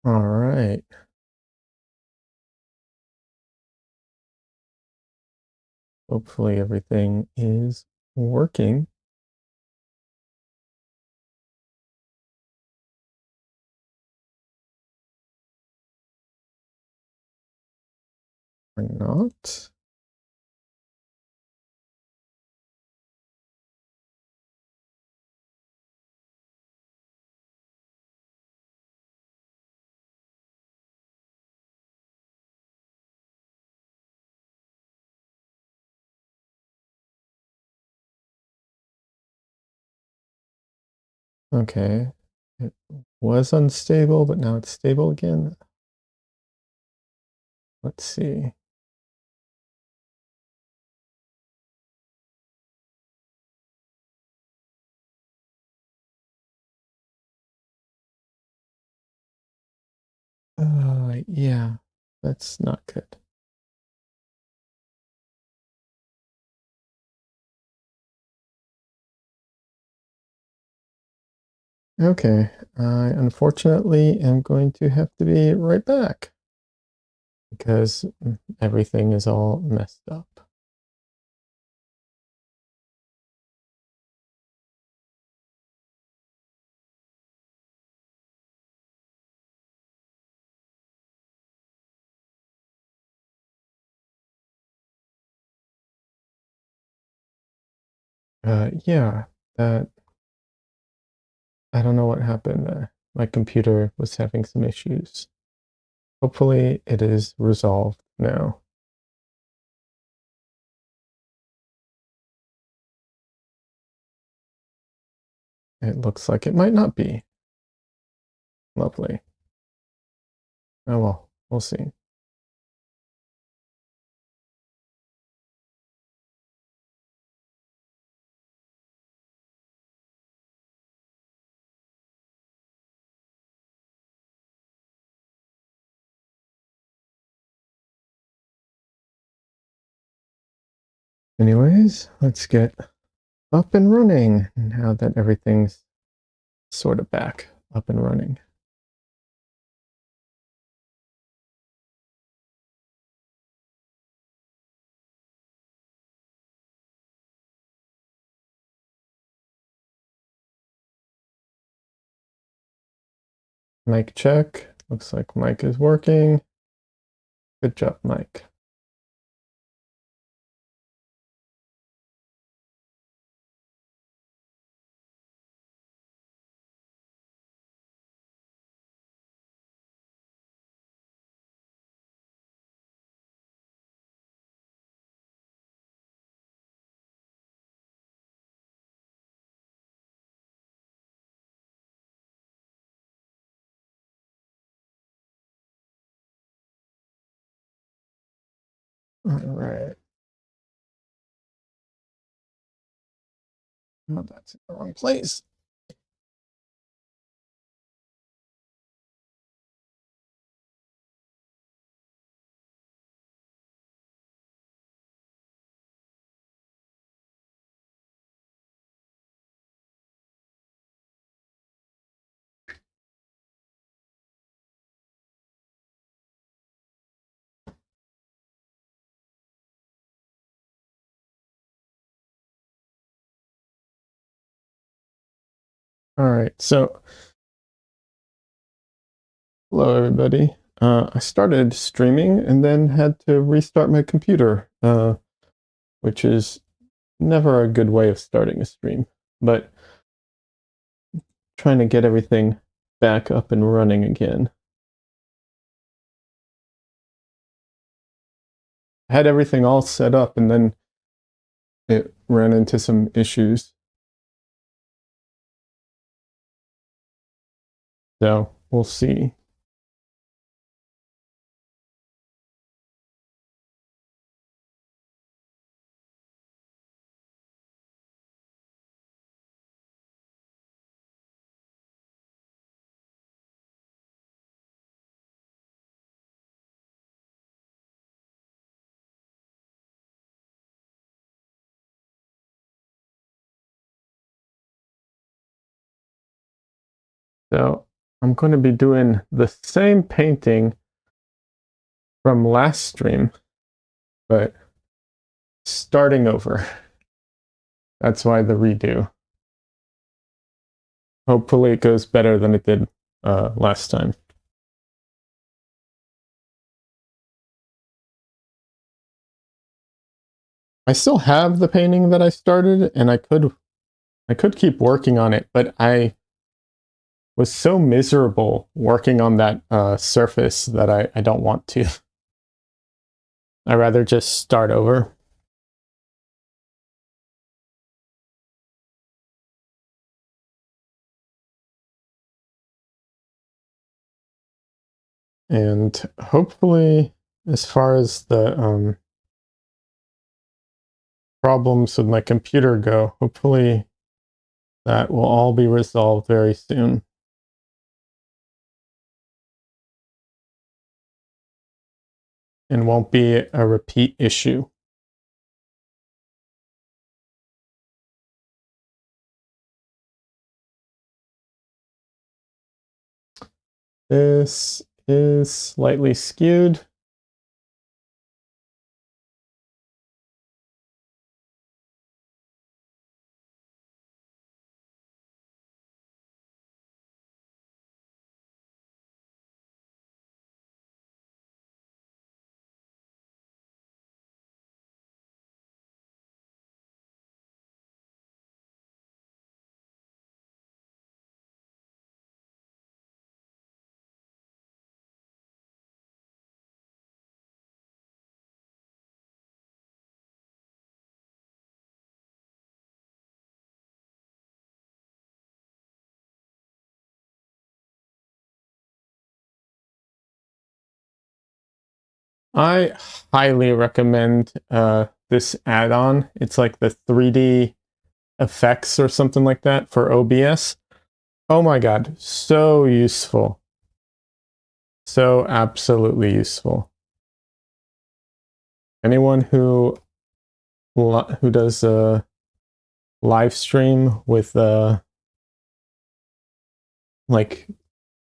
All right. Hopefully everything is working or not. Okay. It was unstable, but now it's stable again. Let's see. Yeah, that's not good. Okay, I unfortunately am going to have to be right back because everything is all messed up. Yeah, that I don't know what happened. My computer was having some issues. Hopefully, it is resolved now. It looks like it might not be. Lovely. Oh well, we'll see. Anyways, let's get up and running now that everything's sort of back up and running. Mic check. Looks like mic is working. Good job, Mike. All right. Oh, that's in the wrong place. All right. So, hello, everybody. I started streaming and then had to restart my computer, which is never a good way of starting a stream. But trying to get everything back up and running again. I had everything all set up and then it ran into some issues. So we'll see. So I'm going to be doing the same painting from last stream, but starting over. That's why the redo. Hopefully it goes better than it did last time. I still have the painting that I started, and I could keep working on it, but I was so miserable working on that surface that I don't want to. I'd rather just start over. And hopefully, as far as the problems with my computer go, hopefully that will all be resolved very soon. And won't be a repeat issue. This is slightly skewed. I highly recommend this add-on. It's like the 3D effects or something like that for OBS. Oh my god, so useful. So absolutely useful. Anyone who does a live stream with like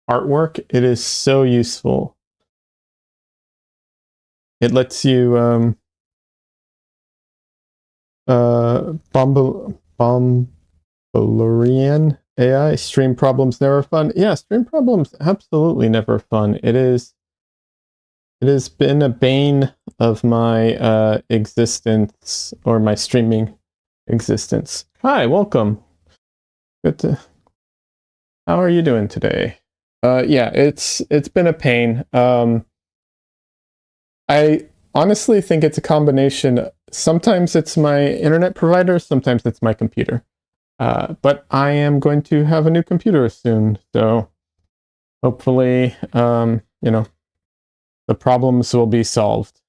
artwork, it is so useful. It lets you Bombularian AI, stream problems never fun. Yeah, stream problems absolutely never fun. It has been a bane of my existence, or my streaming existence. Hi, welcome. Good to. How are you doing today? Yeah, it's been a pain. I honestly think it's a combination. Sometimes it's my internet provider, sometimes it's my computer. But I am going to have a new computer soon, so hopefully, you know, the problems will be solved.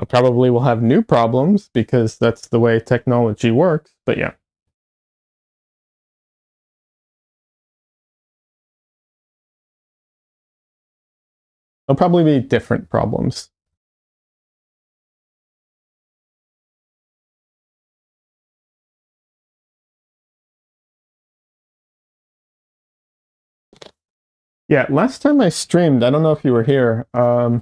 I probably will have new problems because that's the way technology works, but yeah. There'll probably be different problems. Yeah, last time I streamed, I don't know if you were here. I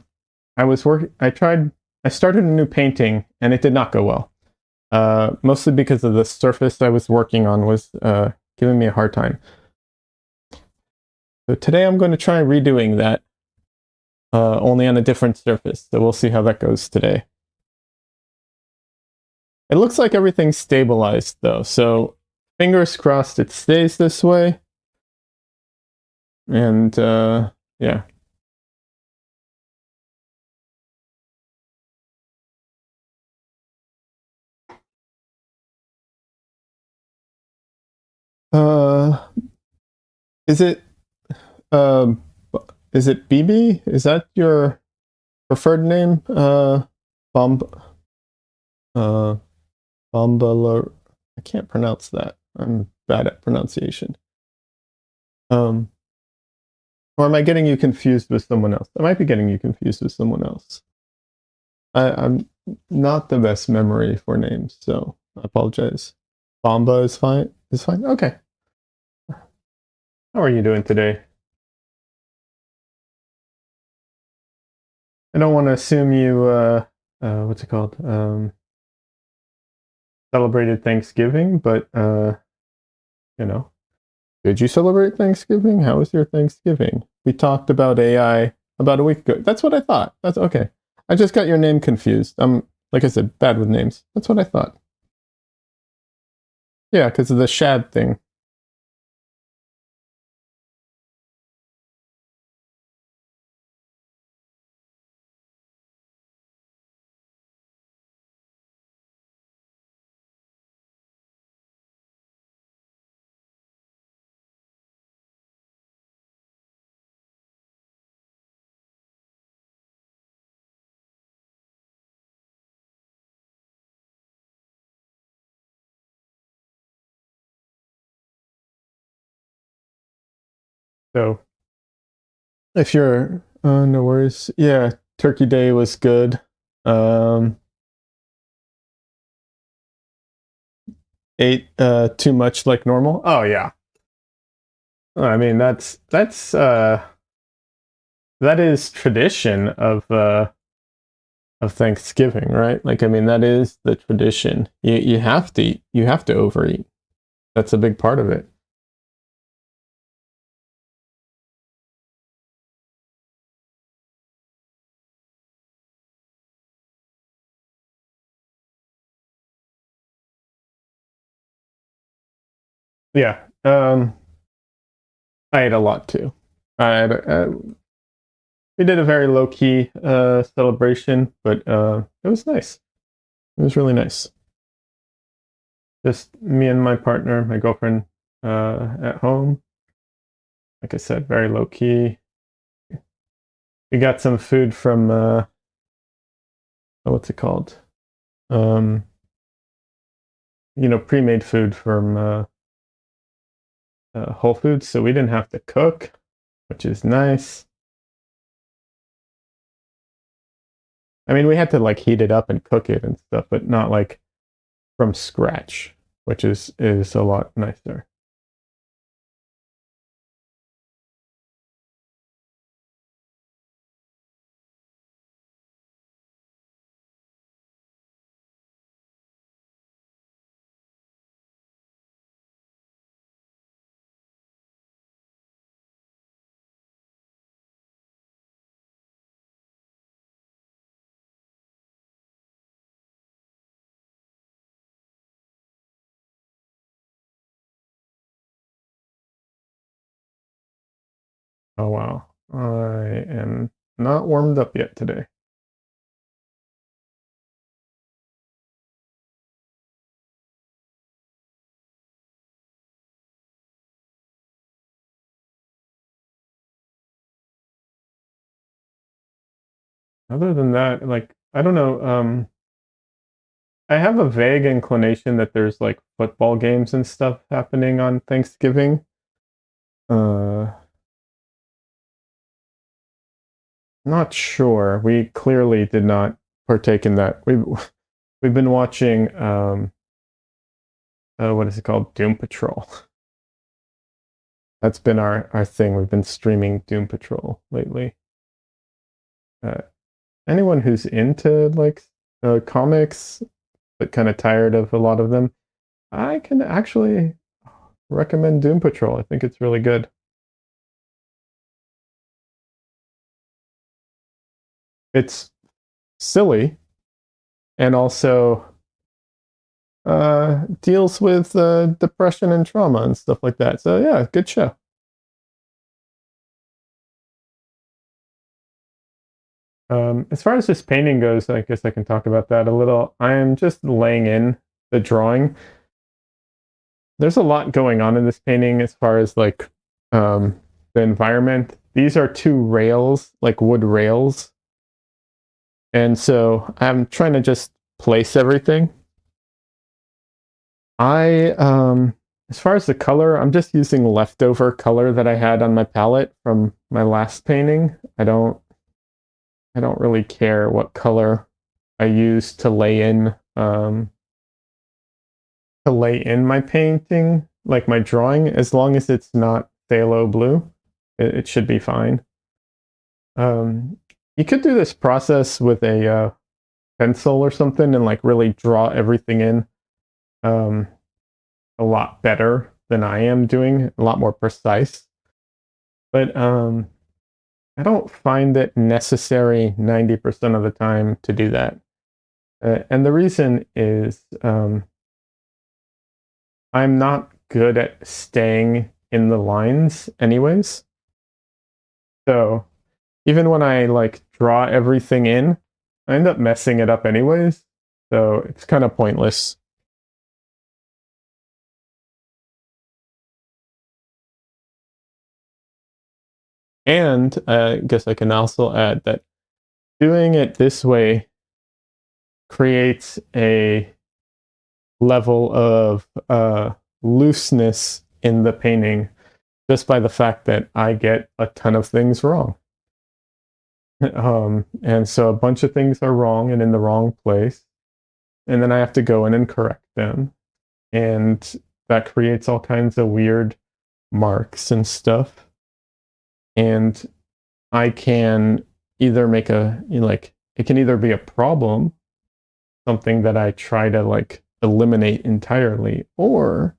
started a new painting and it did not go well. Mostly because of the surface I was working on was giving me a hard time. So today I'm going to try redoing that, only on a different surface. So we'll see how that goes today. It looks like everything's stabilized though, so fingers crossed it stays this way. And yeah. Uh, is it uh, is it BB? Is that your preferred name? Bomb Bombalar. I can't pronounce that. I'm bad at pronunciation. Or am I getting you confused with someone else? I might be getting you confused with someone else. I'm not the best memory for names, so I apologize. Bomba is fine. Is fine. Okay. How are you doing today? I don't want to assume you what's it called? Celebrated Thanksgiving, but you know, did you celebrate Thanksgiving? How was your Thanksgiving? We talked about AI about a week ago. That's what I thought. That's okay. I just got your name confused. I'm, like I said, bad with names. That's what I thought. Yeah, because of the Shad thing. So if you're no worries. Yeah, Turkey Day was good. Um ate too much like normal. Oh yeah. I mean that's that is tradition of Thanksgiving, right? Like I mean that is the tradition. You have to eat. You have to overeat. That's a big part of it. Yeah. I ate a lot too. I had, we did a very low key celebration, but it was nice. It was really nice. Just me and my partner, my girlfriend, at home. Like I said, very low key. We got some food from what's it called? Um, pre-made food from Whole Foods, so we didn't have to cook, which is nice. I mean, we had to like heat it up and cook it and stuff, but not like from scratch, which is a lot nicer. Oh wow, I am not warmed up yet today. Other than that, like I don't know. I have a vague inclination that there's like football games and stuff happening on Thanksgiving. Uh, Not sure. We clearly did not partake in that. We've been watching what is it called? Doom Patrol. That's been our thing. We've been streaming Doom Patrol lately. Uh, Anyone who's into like comics but kind of tired of a lot of them, I can actually recommend Doom Patrol. I think it's really good. It's silly and also deals with depression and trauma and stuff like that. So yeah, good show. As far as this painting goes, I guess I can talk about that a little. I am just laying in the drawing. There's a lot going on in this painting as far as like the environment. These are two rails, like wood rails. And so I'm trying to just place everything. As far as the color, I'm just using leftover color that I had on my palette from my last painting. I don't really care what color I use to lay in to lay in my painting, like my drawing, as long as it's not phthalo blue, it should be fine. You could do this process with a pencil or something and like really draw everything in a lot better than I am doing, a lot more precise. But I don't find it necessary 90% of the time to do that. And the reason is I'm not good at staying in the lines anyways. So even when I like draw everything in, I end up messing it up anyways. So it's kind of pointless. And I guess I can also add that doing it this way creates a level of looseness in the painting just by the fact that I get a ton of things wrong. And so a bunch of things are wrong and in the wrong place. And then I have to go in and correct them. And that creates all kinds of weird marks and stuff. And I can either make it can either be a problem, something that I try to like eliminate entirely, or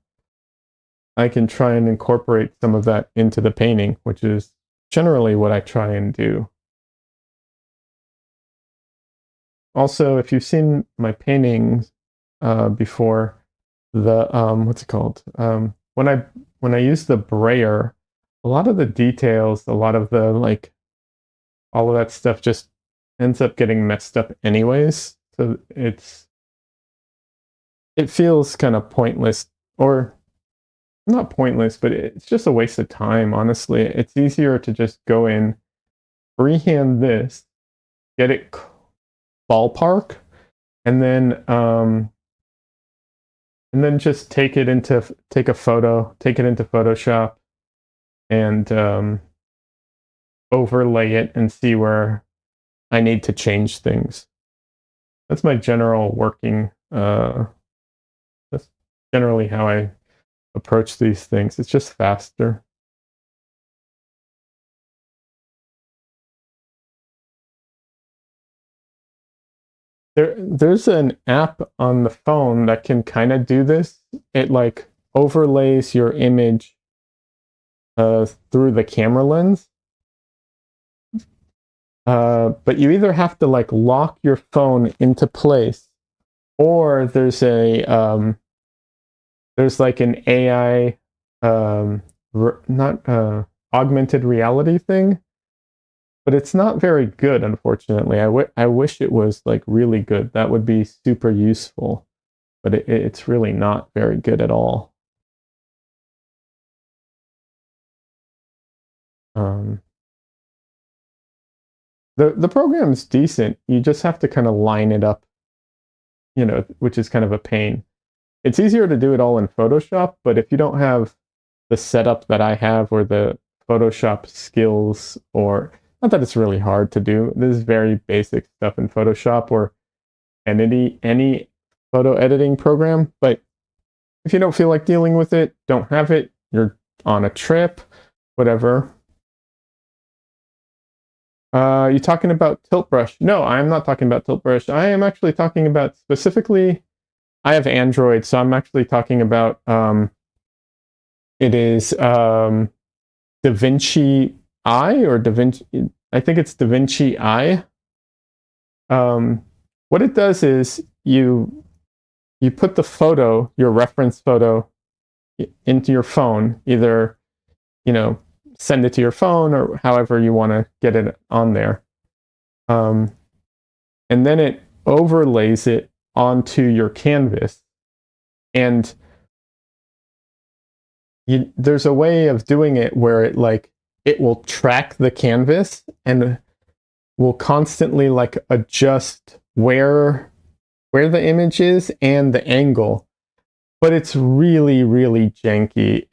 I can try and incorporate some of that into the painting, which is generally what I try and do. Also, if you've seen my paintings before, the what's it called? When I use the brayer, a lot of the details, a lot of the like, all of that stuff just ends up getting messed up anyways. So it feels kind of pointless, or not pointless, but it's just a waste of time. Honestly, it's easier to just go in, freehand this, get it ballpark, and then just take a photo, take it into Photoshop, and overlay it and see where I need to change things. That's my general working. That's generally how I approach these things. It's just faster. There's an app on the phone that can kind of do this. It like overlays your image through the camera lens. But you either have to like lock your phone into place, or there's like an AI not augmented reality thing, but it's not very good, unfortunately. I wish it was like really good. That would be super useful, but it's really not very good at all. The program's decent. You just have to kind of line it up, which is kind of a pain. It's easier to do it all in Photoshop, but if you don't have the setup that I have, or the Photoshop skills, or not that it's really hard to do, this is very basic stuff in Photoshop or any photo editing program. But if you don't feel like dealing with it, don't have it, you're on a trip, whatever. You talking about Tilt Brush? No, I'm not talking about Tilt Brush. I am actually talking about specifically, I have Android, so I'm actually talking about it is DaVinci I, or DaVinci, I think it's DaVinci I. What it does is you put the photo, your reference photo, into your phone, either, send it to your phone or however you want to get it on there. And then it overlays it onto your canvas. And there's a way of doing it where it will track the canvas and will constantly like adjust where the image is and the angle. But it's really, really janky.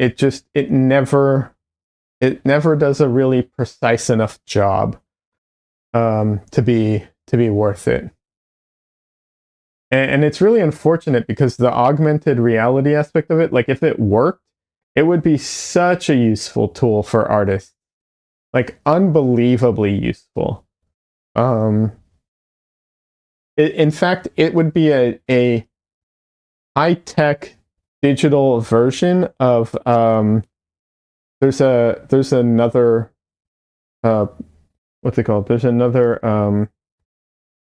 It never does a really precise enough job to be worth it. And it's really unfortunate because the augmented reality aspect of it, like if it worked, it would be such a useful tool for artists, like unbelievably useful. Um, in fact, it would be a high-tech digital version of there's another what's it called? There's another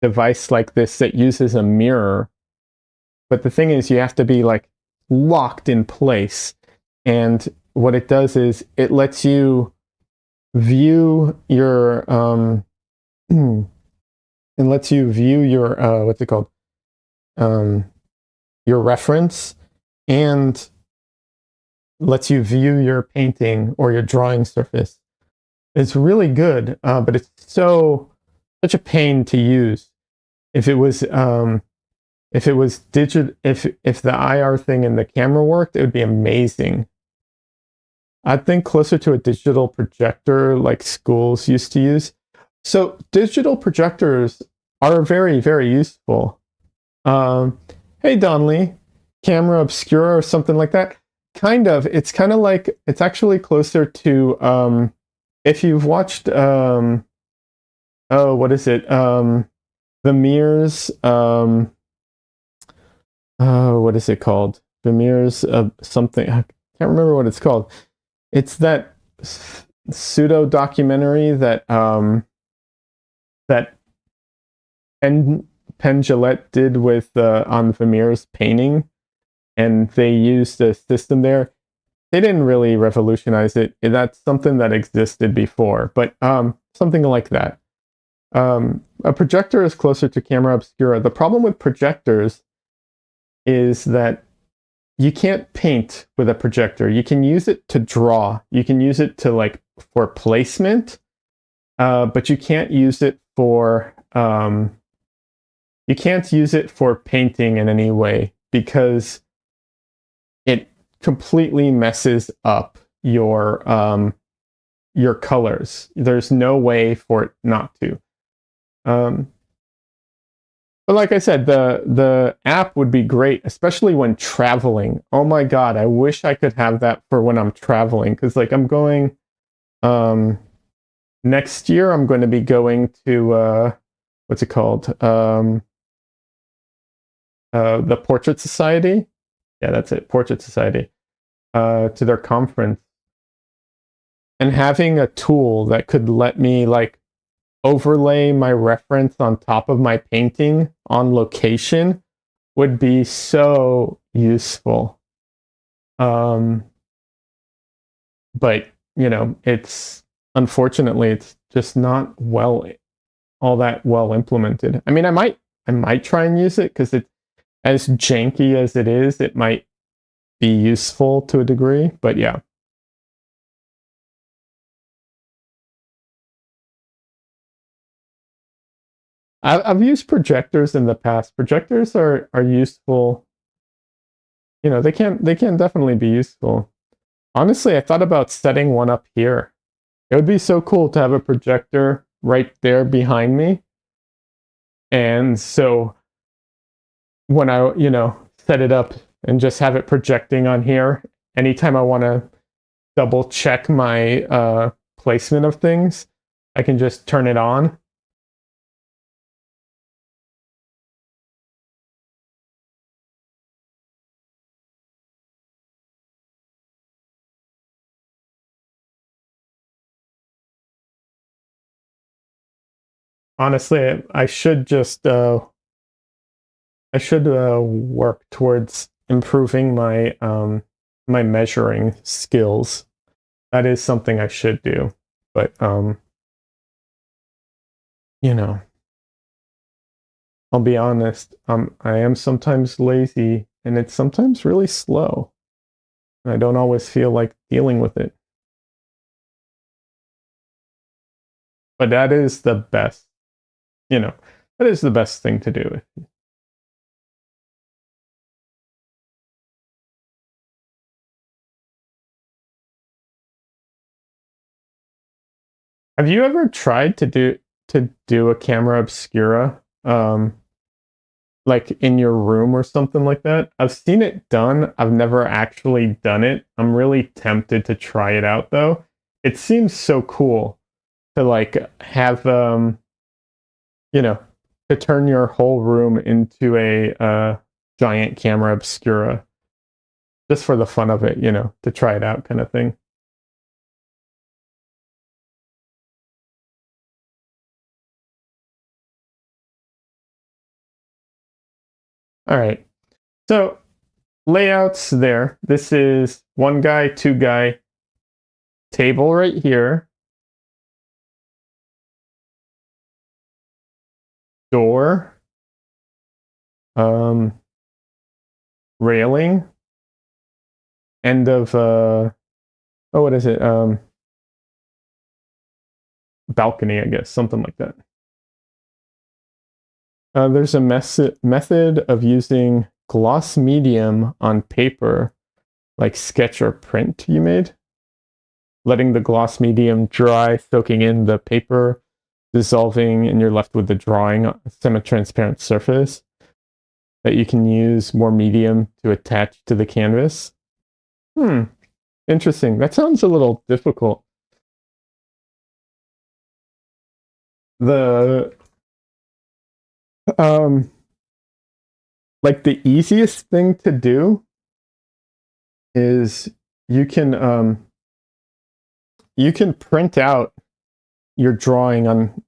device like this that uses a mirror, but the thing is you have to be like locked in place, and what it does is it lets you view your it lets you view your what's it called, um your reference, and lets you view your painting or your drawing surface. It's really good, but it's such a pain to use. If it was if the IR thing and the camera worked, it would be amazing. I think closer to a digital projector like schools used to use. So digital projectors are very, very useful. Hey Donley, Camera Obscura or something like that. Kind of. It's kind of like, it's actually closer to if you've watched oh, what is it? Vermeer's oh, what is it called? Vermeer's something. I can't remember what it's called. It's that pseudo documentary that that Penn Jillette did with on Vermeer's painting, and they used a system there. They didn't really revolutionize it. That's something that existed before, but something like that. A projector is closer to Camera Obscura. The problem with projectors is that you can't paint with a projector. You can use it to draw. You can use it to like for placement, but you can't use it for painting in any way, because it completely messes up your colors. There's no way for it not to. But like I said, the app would be great, especially when traveling. Oh my God, I wish I could have that for when I'm traveling, because like I'm going next year. I'm going to be going to what's it called? The Portrait Society. Yeah, that's it. Portrait Society. To their conference, and having a tool that could let me like overlay my reference on top of my painting on location would be so useful. But you know, it's unfortunately it's just not all that well implemented. I mean, I might try and use it because it's as janky as it is, it might be useful to a degree, but yeah. I've used projectors in the past. Projectors are useful. You know, they can definitely be useful. Honestly, I thought about setting one up here. It would be so cool to have a projector right there behind me. And so when I, set it up and just have it projecting on here, anytime I want to double check my placement of things, I can just turn it on. Honestly, I should work towards improving my measuring skills. That is something I should do. But you know, I'll be honest. I am sometimes lazy, and it's sometimes really slow. And I don't always feel like dealing with it. But that is the best. You know, that is the best thing to do. Have you ever tried to do a camera obscura? like in your room or something like that. I've seen it done. I've never actually done it. I'm really tempted to try it out though. It seems so cool to like have you know, to turn your whole room into a giant camera obscura just for the fun of it, you know, to try it out kind of thing. All right. So layouts there. This is one guy, two guy table right here. Door. Um, railing. End of oh, what is it? Balcony, I guess, something like that. There's a method of using gloss medium on paper, like sketch or print you made. Letting the gloss medium dry, soaking in the paper, dissolving, and you're left with the drawing on a semi-transparent surface that you can use more medium to attach to the canvas. Interesting. That sounds a little difficult. The um like the easiest thing to do is you can print out your drawing on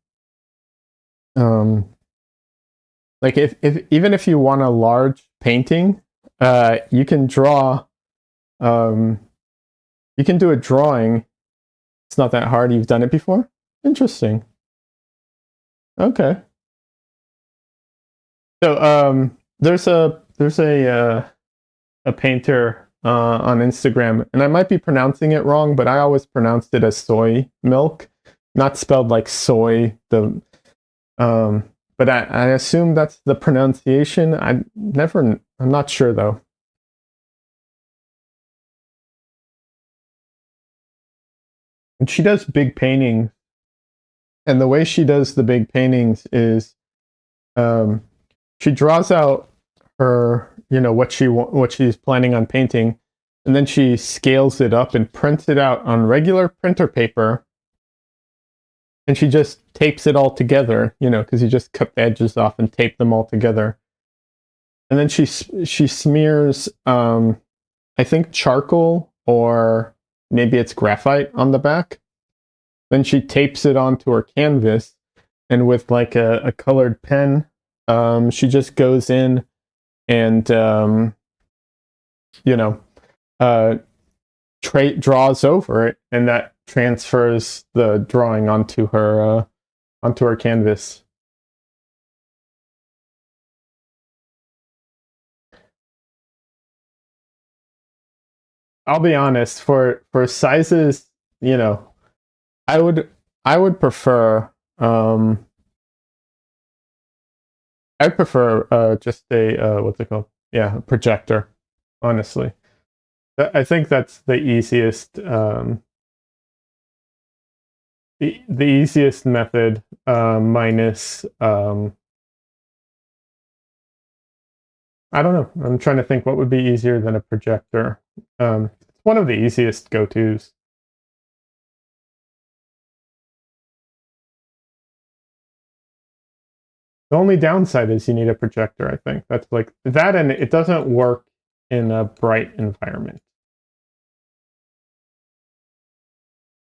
like if even if you want a large painting, you can draw you can do a drawing. It's not that hard. You've done it before? Interesting. Okay. So there's a painter on Instagram, and I might be pronouncing it wrong, but I always pronounced it as soy milk, not spelled like soy. But I assume that's the pronunciation. I'm not sure though. And she does big paintings, and the way she does the big paintings is, um, she draws out her, you know, what she's planning on painting, and then she scales it up and prints it out on regular printer paper, and she just tapes it all together, you know, because you just cut the edges off and tape them all together, and then she smears, I think charcoal or maybe it's graphite on the back. Then she tapes it onto her canvas, and with like a colored pen, she just goes in and you know, uh, draws over it, and that transfers the drawing onto her canvas. I'll be honest, for sizes, you know, I would I would prefer I prefer just a what's it called? Yeah, a projector. Honestly, I think that's the easiest method, minus I don't know. I'm trying to think what would be easier than a projector. It's one of the easiest go-tos. The only downside is you need a projector, I think. That's like that, and it doesn't work in a bright environment.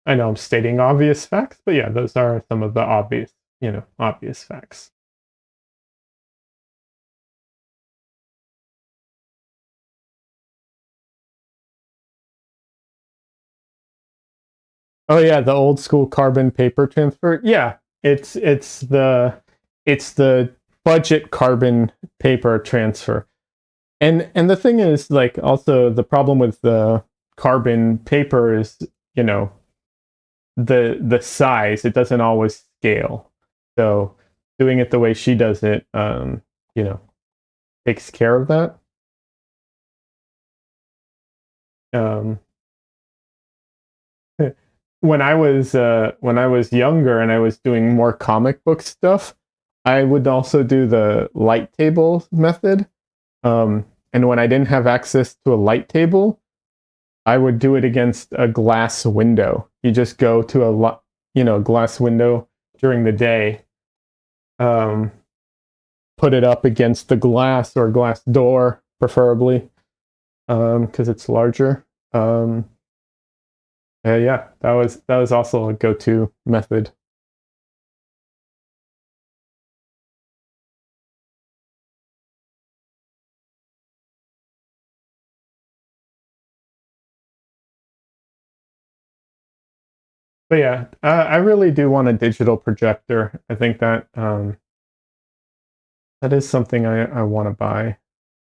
I know I'm stating obvious facts, but yeah, those are some of the obvious, you know, obvious facts. Oh yeah, the old school carbon paper transfer. Yeah, it's the budget carbon paper transfer. And the thing is, like, also the problem with the carbon paper is, you know, the size. It doesn't always scale. So doing it the way she does it, you know, takes care of that. Um, when I was younger and I was doing more comic book stuff, I would also do the light table method. And when I didn't have access to a light table, I would do it against a glass window. You just go to glass window during the day, put it up against the glass or glass door, preferably, because it's larger. Yeah, that was also a go-to method. But yeah, I really do want a digital projector. I think that that is something I want to buy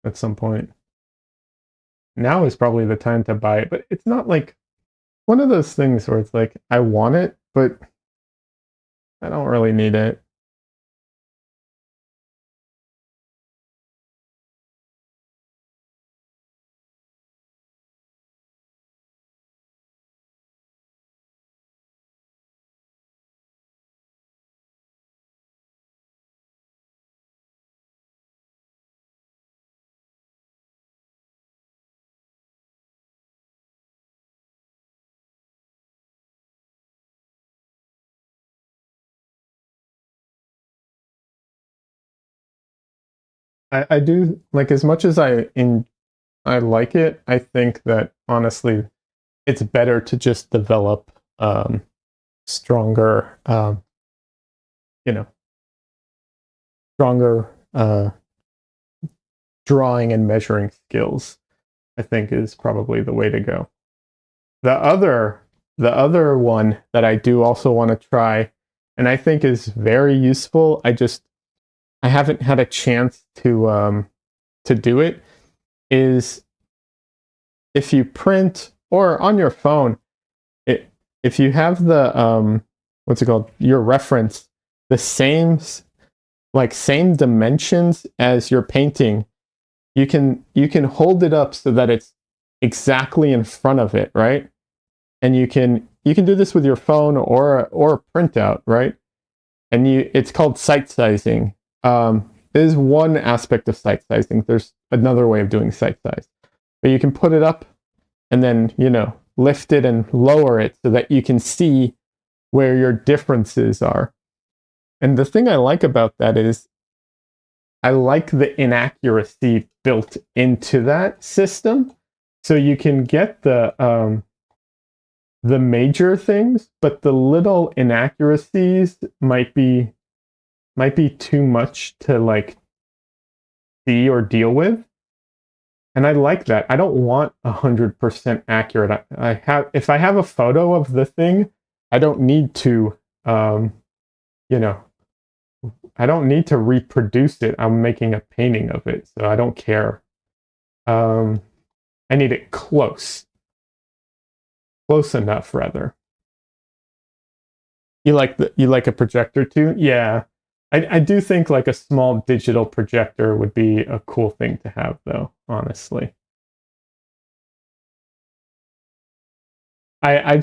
at some point. Now is probably the time to buy it, but it's not like one of those things where it's like I want it, but I don't really need it. I do like as much as I like it. I think that honestly, it's better to just develop stronger, you know, stronger drawing and measuring skills. I think is probably the way to go. The other the other one that I do also want to try, and I think is very useful. I haven't had a chance to do it. Is if you print or on your phone, if you have the what's it called, your reference, the same dimensions as your painting, you can hold it up so that it's exactly in front of it, right? And you can do this with your phone or a printout, right? And it's called sight sizing. It is one aspect of sight sizing. There's another way of doing sight size, but you can put it up and then lift it and lower it so that you can see where your differences are. And the thing I like about that is I like the inaccuracy built into that system. So you can get the major things, but the little inaccuracies might be too much to like see or deal with. And I like that. I don't want 100% accurate. If I have a photo of the thing, I don't need to you know I don't need to reproduce it. I'm making a painting of it, so I don't care. I need it close enough, rather. You like a projector too? Yeah, I do think like a small digital projector would be a cool thing to have, though. Honestly, I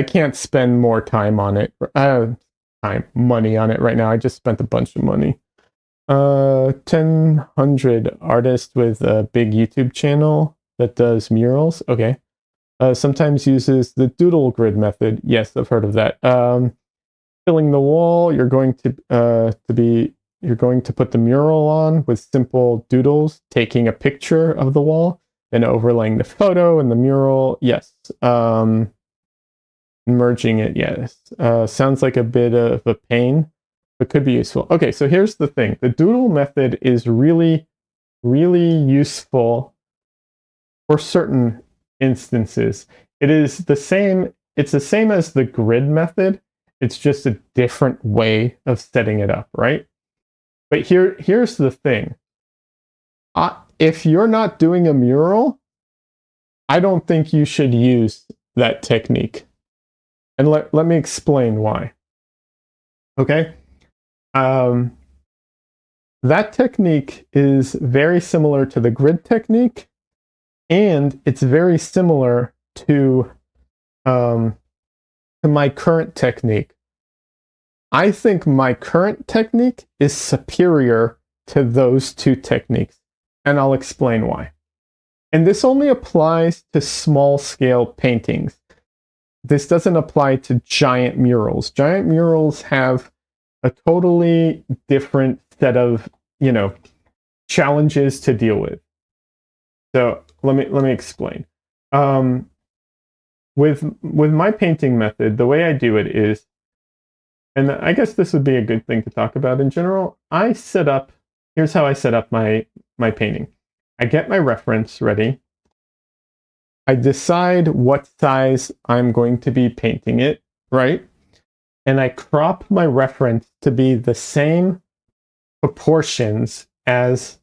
can't spend more time on it. Money on it right now. I just spent a bunch of money. 1000 artist with a big YouTube channel that does murals. Okay. Sometimes uses the doodle grid method. Yes, I've heard of that. Filling the wall, you're going to put the mural on with simple doodles, taking a picture of the wall, then overlaying the photo and the mural. Yes. Merging it. Yes. Sounds like a bit of a pain, but could be useful. Okay, so here's the thing. The doodle method is really, really useful for certain instances. It's the same as the grid method. It's just a different way of setting it up, right? But here's the thing. If you're not doing a mural, I don't think you should use that technique. And let me explain why. Okay? That technique is very similar to the grid technique, and it's very similar to my current technique. I think my current technique is superior to those two techniques, and I'll explain why. And this only applies to small scale paintings. This doesn't apply to giant murals. Giant murals have a totally different set of, challenges to deal with. So let me explain. With my painting method, the way I do it is, and I guess this would be a good thing to talk about in general. Here's how I set up my painting. I get my reference ready. I decide what size I'm going to be painting it, right? And I crop my reference to be the same proportions as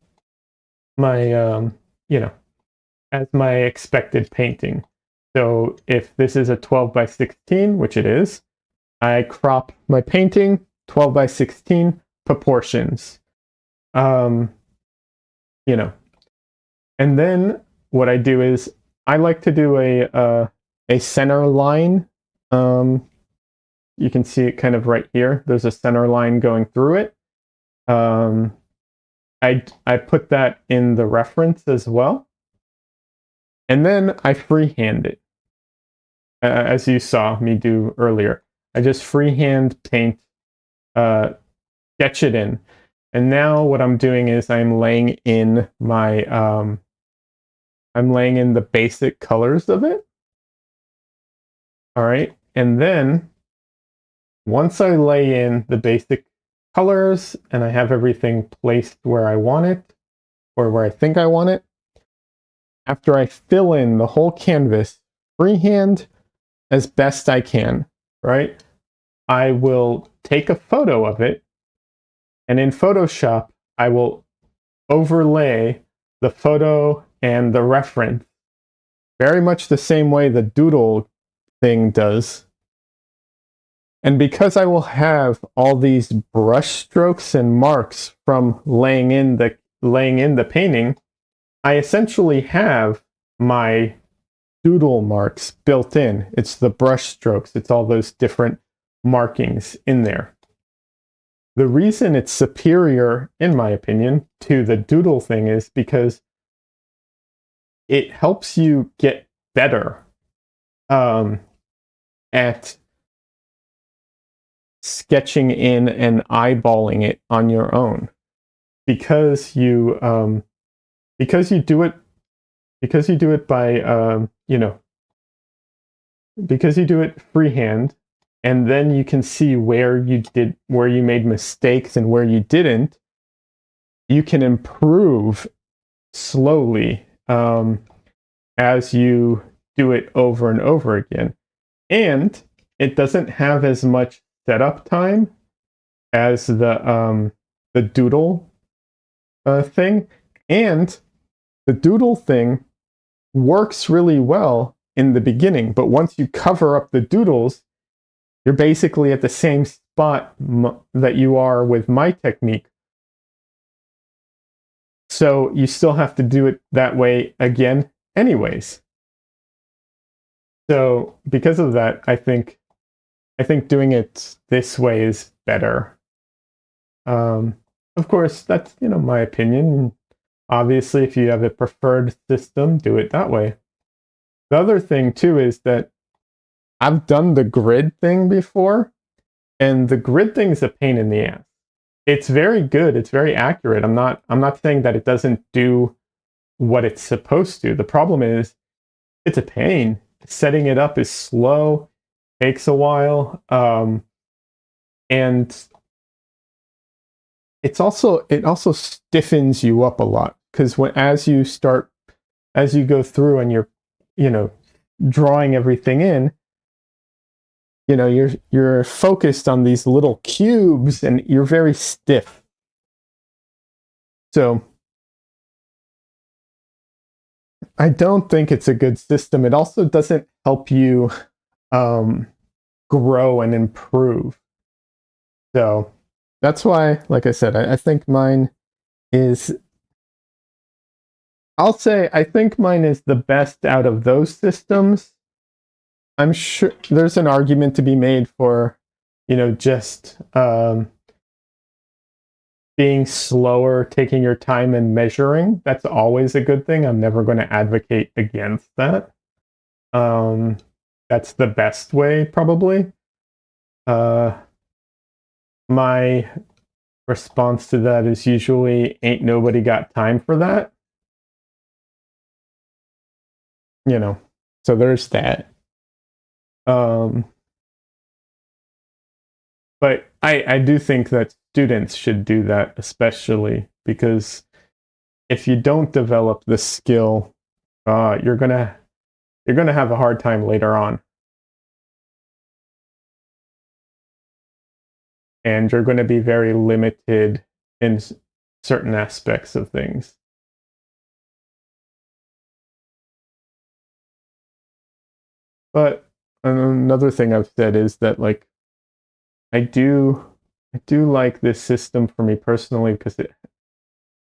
my, as my expected painting. So if this is a 12 by 16, which it is, I crop my painting 12 by 16 proportions. And then what I do is I like to do a center line. You can see it kind of right here. There's a center line going through it. I put that in the reference as well. And then I freehand it, as you saw me do earlier. I just freehand paint, sketch it in. And now what I'm doing is I'm laying in my, I'm laying in the basic colors of it. All right. And then once I lay in the basic colors and I have everything placed where I want it, or where I think I want it, after I fill in the whole canvas freehand as best I can, right? I will take a photo of it, and in Photoshop, I will overlay the photo and the reference very much the same way the doodle thing does. And because I will have all these brush strokes and marks from laying in the painting, I essentially have my doodle marks built in. It's the brush strokes. It's all those different markings in there. The reason it's superior, in my opinion, to the doodle thing is because it helps you get better at sketching in and eyeballing it on your own, because you do it by because you do it freehand, and then you can see where you made mistakes and where you didn't. You can improve slowly as you do it over and over again. And it doesn't have as much setup time as the doodle thing. And the doodle thing works really well in the beginning, but once you cover up the doodles, you're basically at the same spot that you are with my technique. So you still have to do it that way again anyways. So because of that, I think doing it this way is better. Of course, that's, my opinion. Obviously, if you have a preferred system, do it that way. The other thing too is that I've done the grid thing before, and the grid thing is a pain in the ass. It's very good. It's very accurate. I'm not saying that it doesn't do what it's supposed to. The problem is it's a pain. Setting it up is slow, takes a while, and it also stiffens you up a lot, because as you go through and you're drawing everything in, you're focused on these little cubes and you're very stiff. So I don't think it's a good system. It also doesn't help you grow and improve. So that's why, like I said, I think mine is, I think mine is the best out of those systems. I'm sure there's an argument to be made for just being slower, taking your time and measuring, that's always a good thing. I'm never going to advocate against that. Um, that's the best way, probably. Uh, my response to that is usually, ain't nobody got time for that. So there's that. Um, but I do think that students should do that, especially because if you don't develop the skill, you're gonna have a hard time later on, and you're going to be very limited in certain aspects of things. But another thing I've said is that like I do I do like this system for me personally because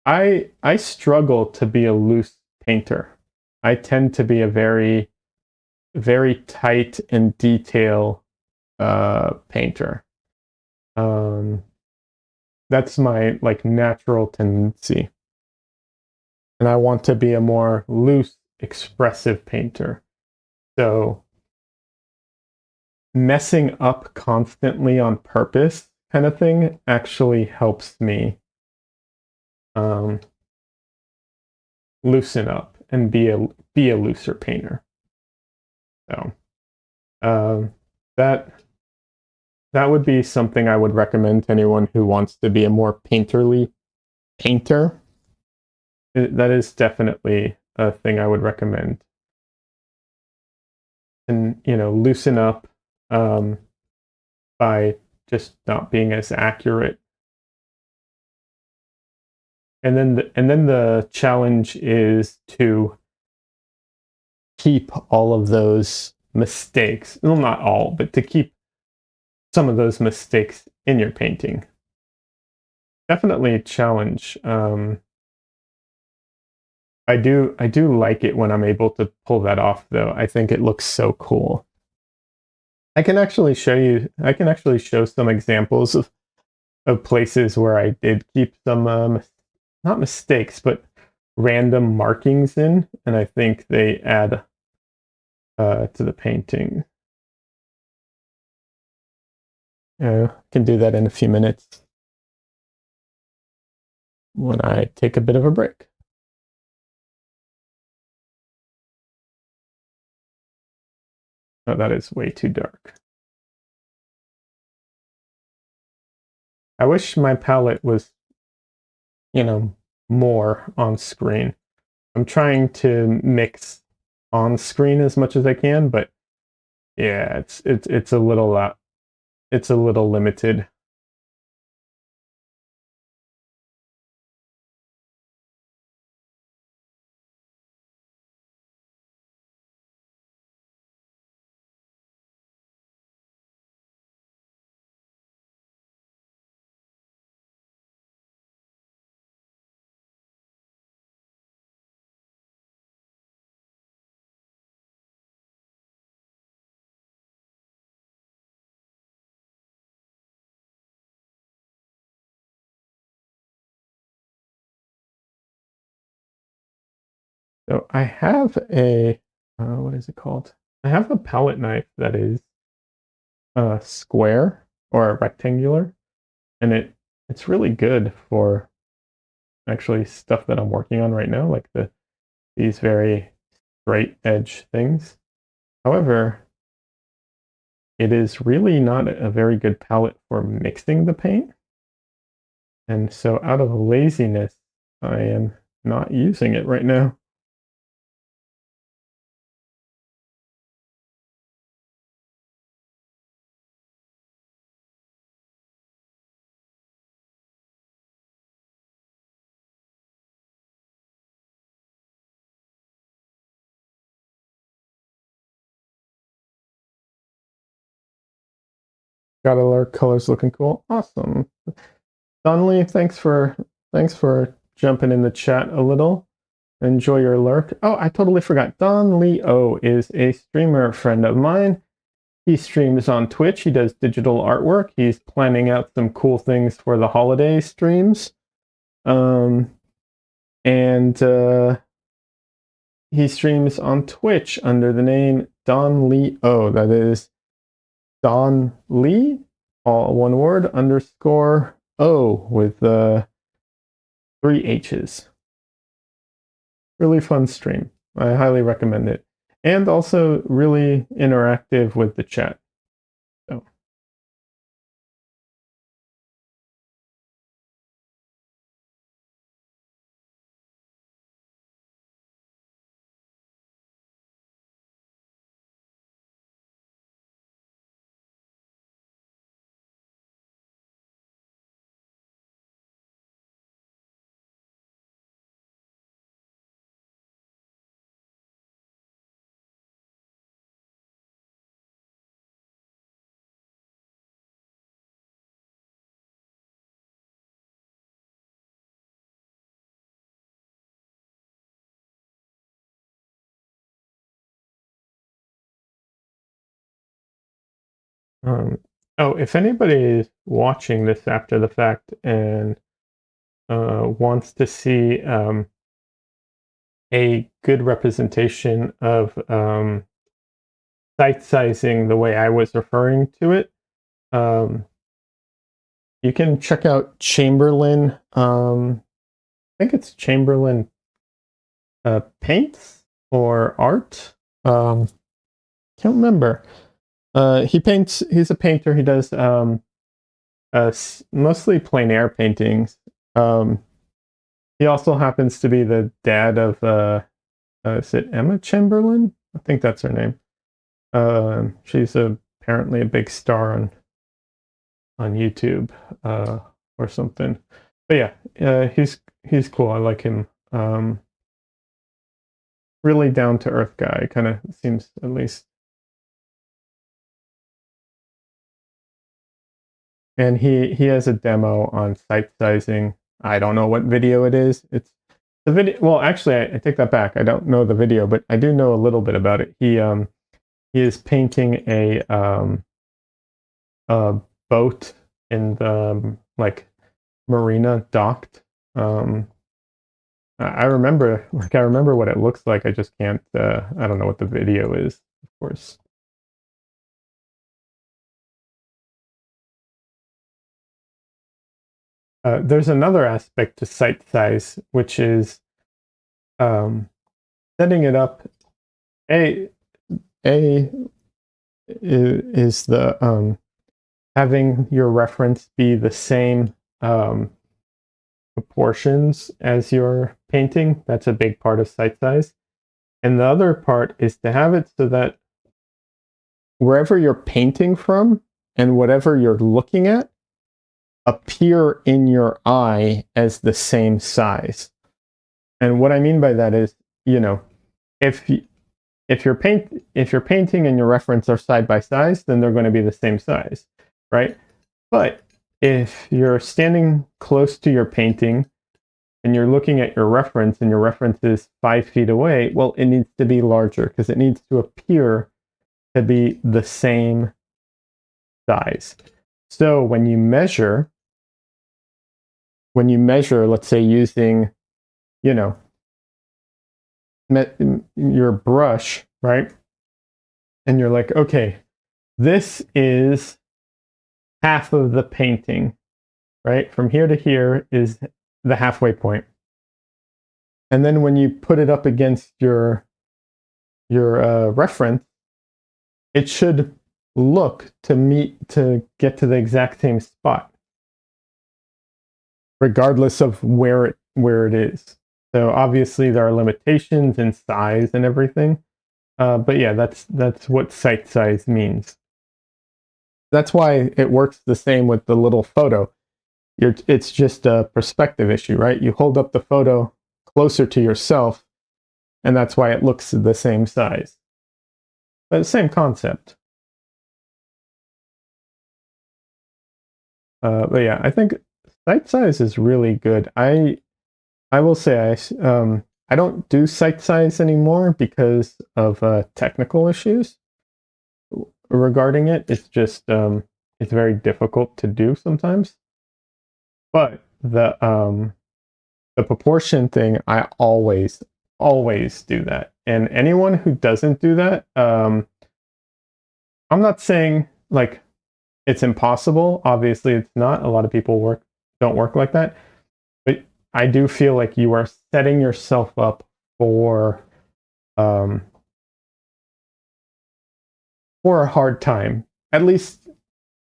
I struggle to be a loose painter. I tend to be a very tight and detail painter. Um, that's my like natural tendency, and I want to be a more loose, expressive painter. So messing up constantly on purpose kind of thing actually helps me um, loosen up and be a looser painter. So um, that that would be something I would recommend to anyone who wants to be a more painterly painter. That is definitely a thing I would recommend. And loosen up um, by just not being as accurate. And then the challenge is to keep all of those mistakes. Well, not all, but to keep some of those mistakes in your painting. Definitely a challenge. I do like it when I'm able to pull that off, though. I think it looks so cool. I can actually show some examples of places where I did keep some not mistakes, but random markings in, and I think they add to the painting. I can do that in a few minutes when I take a bit of a break. Oh, that is way too dark. I wish my palette was, more on screen. I'm trying to mix on screen as much as I can, but yeah, it's a little limited. So I have a what is it called? I have a palette knife that is square or rectangular, and it's really good for actually stuff that I'm working on right now, like these very straight edge things. However, it is really not a very good palette for mixing the paint. And so out of laziness, I am not using it right now. Got all our colors looking cool. Awesome. Donnelly, thanks for jumping in the chat a little. Enjoy your lurk. Oh, I totally forgot. Don Lee O is a streamer friend of mine. He streams on Twitch. He does digital artwork. He's planning out some cool things for the holiday streams. And he streams on Twitch under the name Don Lee O. That is Don Lee, all one word, underscore O with 3 H's. Really fun stream. I highly recommend it. And also really interactive with the chat. So. If anybody is watching this after the fact and wants to see a good representation of site sizing the way I was referring to it, you can check out Chamberlain. I think it's Chamberlain Paints or Art. Can't remember. He's a painter. He does mostly plein air paintings. He also happens to be the dad of is it Emma Chamberlain? I think that's her name. She's apparently a big star on YouTube or something. But yeah, he's cool. I like him. Really down to earth guy. Kind of seems, at least. And he has a demo on site sizing. I don't know what video it is. It's the video. Well, actually, I take that back. I don't know the video, but I do know a little bit about it. He is painting a boat in the marina docked. I remember what it looks like. I just can't. I don't know what the video is, of course. There's another aspect to site size, which is setting it up. Is the having your reference be the same proportions as your painting. That's a big part of site size. And the other part is to have it so that wherever you're painting from and whatever you're looking at appear in your eye as the same size. And what I mean by that is, if you're painting and your reference are side by side, then they're going to be the same size, right? But if you're standing close to your painting and you're looking at your reference and your reference is 5 feet away, well, it needs to be larger because it needs to appear to be the same size. So when you measure, let's say using, your brush, right? And you're like, okay, this is half of the painting, right? From here to here is the halfway point. And then when you put it up against your reference, it should look to get to the exact same spot, regardless of where it is. So obviously there are limitations in size and everything, but yeah, that's what site size means. That's why it works the same with the little photo. It's just a perspective issue, right? You hold up the photo closer to yourself, and that's why it looks the same size. But the same concept. But yeah, I think site size is really good. I will say I don't do site size anymore because of technical issues. regarding it. It's just it's very difficult to do sometimes. But the proportion thing, I always do that. And anyone who doesn't do that, I'm not saying like it's impossible. Obviously, it's not. A lot of people don't work like that. But I do feel like you are setting yourself up um, for a hard time. At least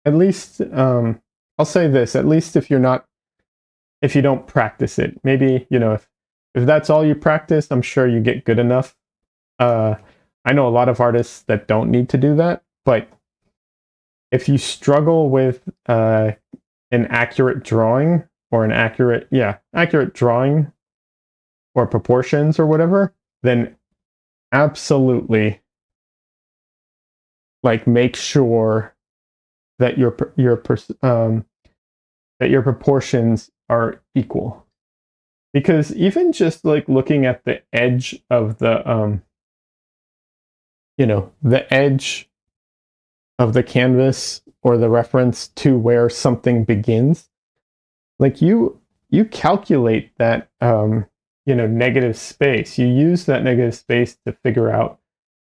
I'll say this. At least if you don't practice it, maybe if that's all you practice, I'm sure you get good enough. I know a lot of artists that don't need to do that, but if you struggle with an accurate drawing or an accurate drawing or proportions or whatever, then absolutely like make sure that your proportions are equal. Because even just like looking at the edge of the the edge of the canvas or the reference to where something begins, like you calculate that negative space. You use that negative space to figure out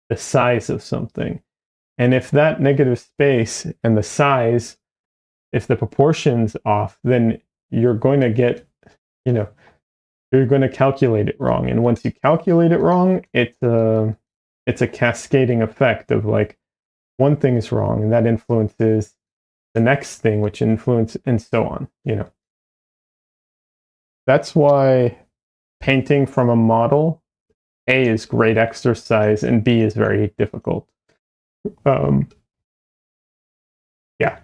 the size of something. And if that negative space and the size, if the proportion's off, then you're going to get, you're going to calculate it wrong. And once you calculate it wrong, it's a cascading effect of like one thing is wrong and that influences the next thing, which influence and so on, That's why painting from a model, A, is great exercise and B, is very difficult. Yeah.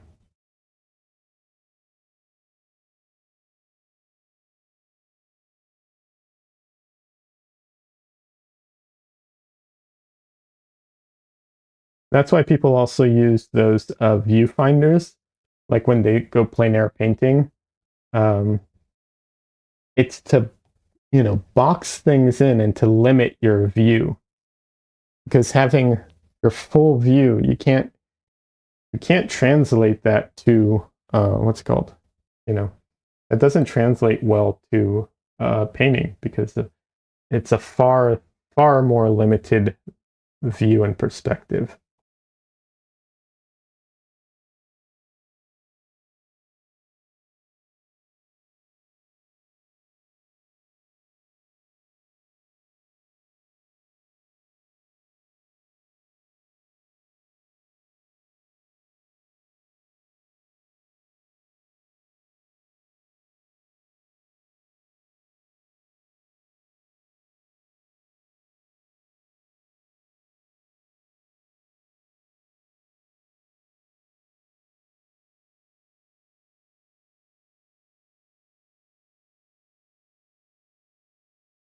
That's why people also use those viewfinders, like when they go plein air painting. It's to, box things in and to limit your view. Because having your full view, you can't translate that to what's it called? It doesn't translate well to painting because it's a far more limited view and perspective.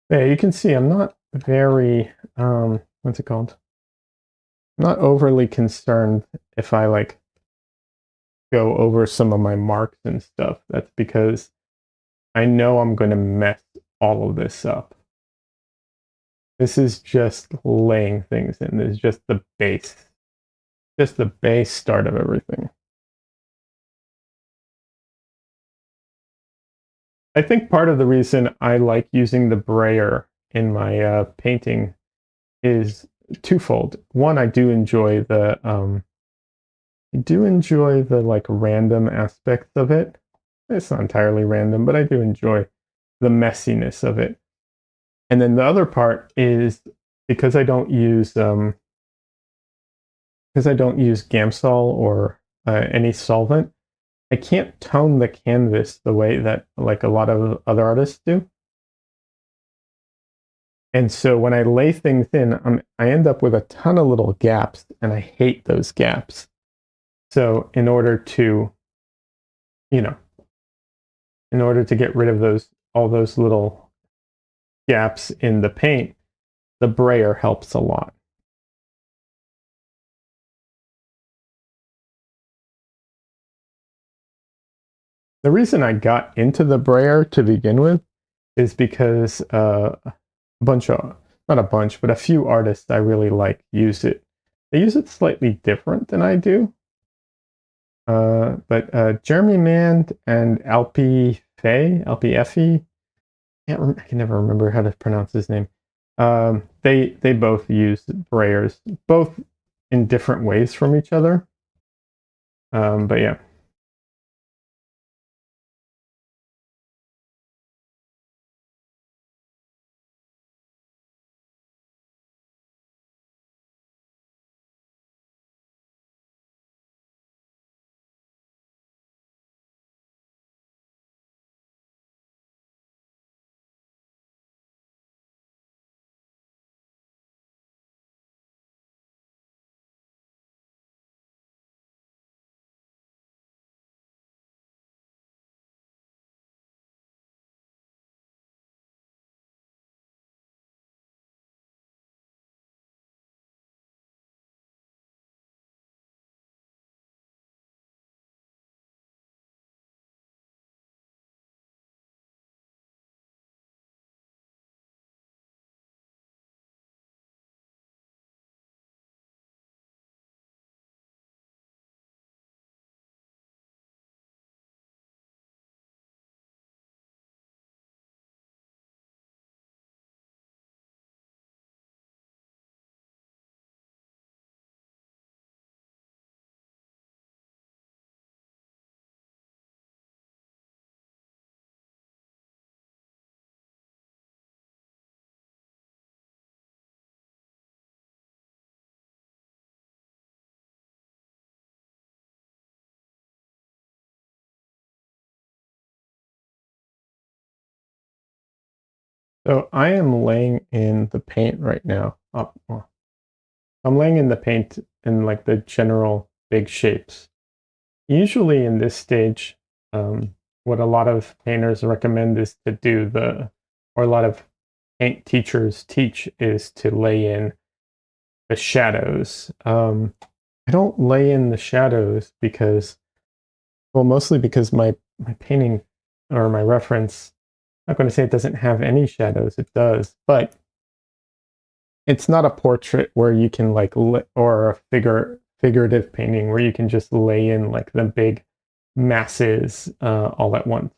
Yeah, you can see I'm not very what's it called? I'm not overly concerned if I like go over some of my marks and stuff. That's because I know I'm going to mess all of this up. This is just laying things in. This is just the base start of everything. I think part of the reason I like using the brayer in my painting is twofold. One, I do enjoy the like random aspects of it. It's not entirely random, but I do enjoy the messiness of it. And then the other part is because I don't use Gamsol or any solvent, I can't tone the canvas the way that like a lot of other artists do. And so when I lay things in, I end up with a ton of little gaps, and I hate those gaps. So in order to get rid of all those little gaps in the paint, the brayer helps a lot. The reason I got into the brayer to begin with is because a few artists I really like use it. they use it slightly different than I do. But Jeremy Mand and Alpi Fay, Alpi Effie, I can never remember how to pronounce his name. They both use brayers, both in different ways from each other. But yeah. So I am laying in the paint right now. Well, I'm laying in the paint in like the general big shapes. Usually in this stage, what a lot of painters recommend is to do or a lot of paint teachers teach is to lay in the shadows. I don't lay in the shadows because, well, mostly because my painting or my reference, I'm not going to say it doesn't have any shadows, it does, but it's not a portrait where you can like or a figurative painting where you can just lay in like the big masses all at once.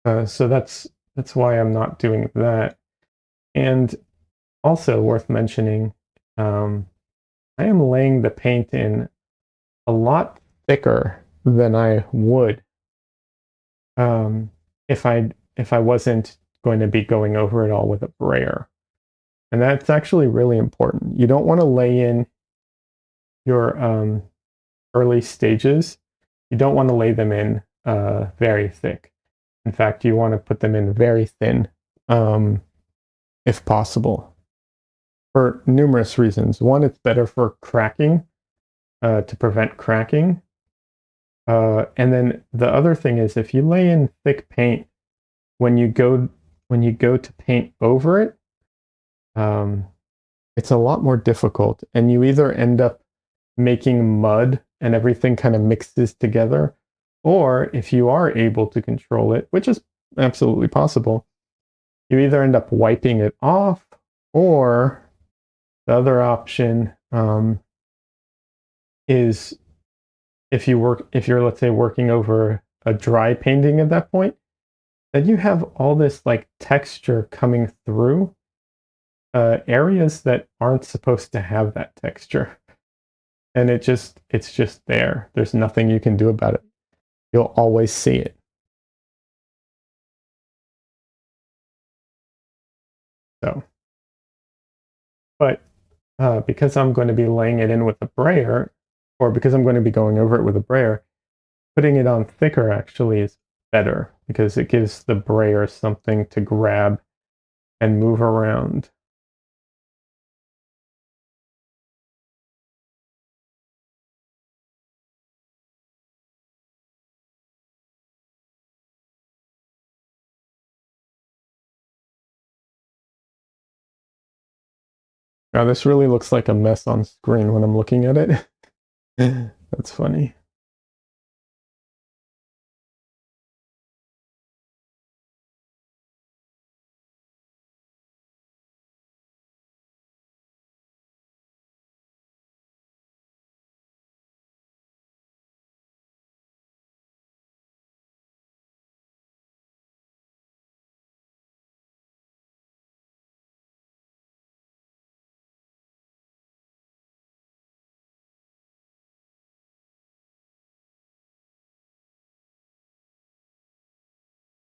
So that's why I'm not doing that. And also worth mentioning, I am laying the paint in a lot thicker than I would um, if I wasn't going to be going over it all with a brayer. And that's actually really important. You don't want to lay in your early stages. You don't want to lay them in very thick. In fact, you want to put them in very thin, um, if possible, for numerous reasons. One, it's better for cracking, to prevent cracking. And then the other thing is if you lay in thick paint, when you go to paint over it, um, it's a lot more difficult, and you either end up making mud and everything kind of mixes together, or if you are able to control it, which is absolutely possible, you either end up wiping it off, or the other option is if you're let's say working over a dry painting at that point, then you have all this like texture coming through areas that aren't supposed to have that texture, and it's just there. There's nothing you can do about it. You'll always see it. So, but because I'm going to be laying it in with a brayer, or because I'm going to be going over it with a brayer, putting it on thicker actually is better because it gives the brayer something to grab and move around. Now, this really looks like a mess on screen when I'm looking at it. That's funny.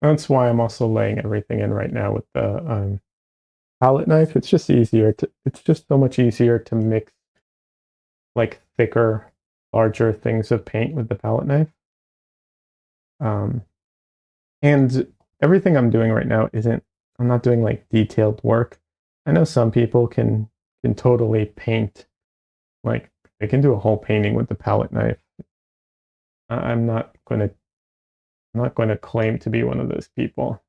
That's why I'm also laying everything in right now with the palette knife. It's just easier to, it's just so much easier to mix like thicker, larger things of paint with the palette knife. Um, and everything I'm doing right now I'm not doing like detailed work. I know some people can totally paint, like they can do a whole painting with the palette knife. I'm not going to claim to be one of those people.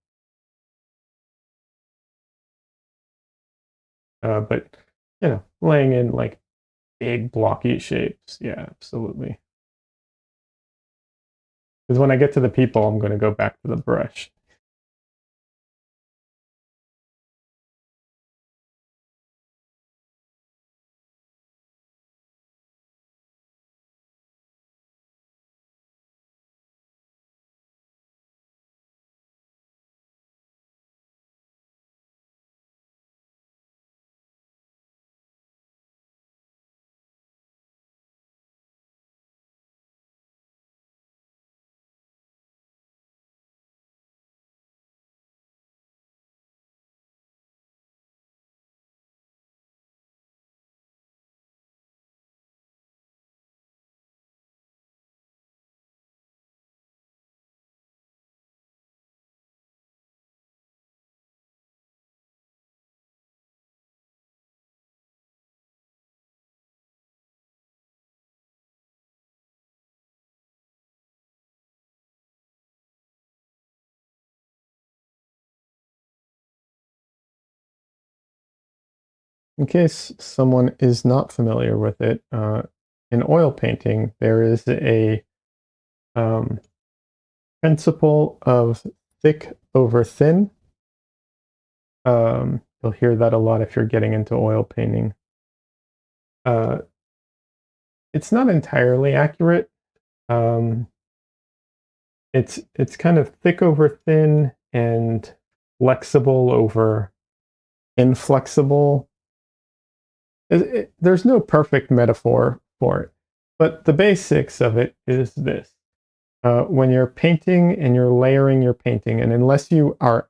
But laying in like big blocky shapes, yeah, absolutely. Because when I get to the people, I'm going to go back to the brush. In case someone is not familiar with it, in oil painting, there is a um, principle of thick over thin. You'll hear that a lot if you're getting into oil painting. Uh, it's not entirely accurate. Um, it's kind of thick over thin and flexible over inflexible. There's no perfect metaphor for it, but the basics of it is this. When you're painting and you're layering your painting, and unless you are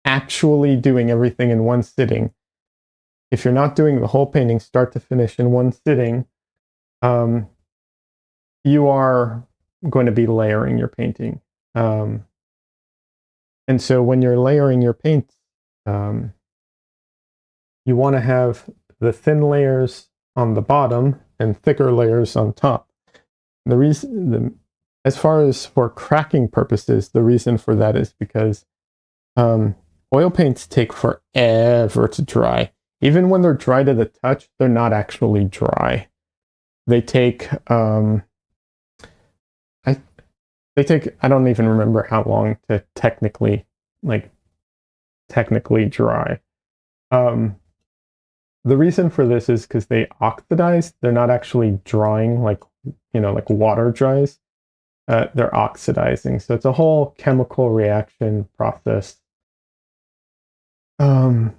actually doing everything in one sitting, if you're not doing the whole painting start to finish in one sitting, um, you are going to be layering your painting. And so when you're layering your paint, um, you want to have the thin layers on the bottom and thicker layers on top. The reason, as far as for cracking purposes, the reason for that is because oil paints take forever to dry. Even when they're dry to the touch, they're not actually dry. They take I don't even remember how long to technically dry. Um, the reason for this is because they oxidize. They're not actually drying like like water dries. They're oxidizing. So it's a whole chemical reaction process. And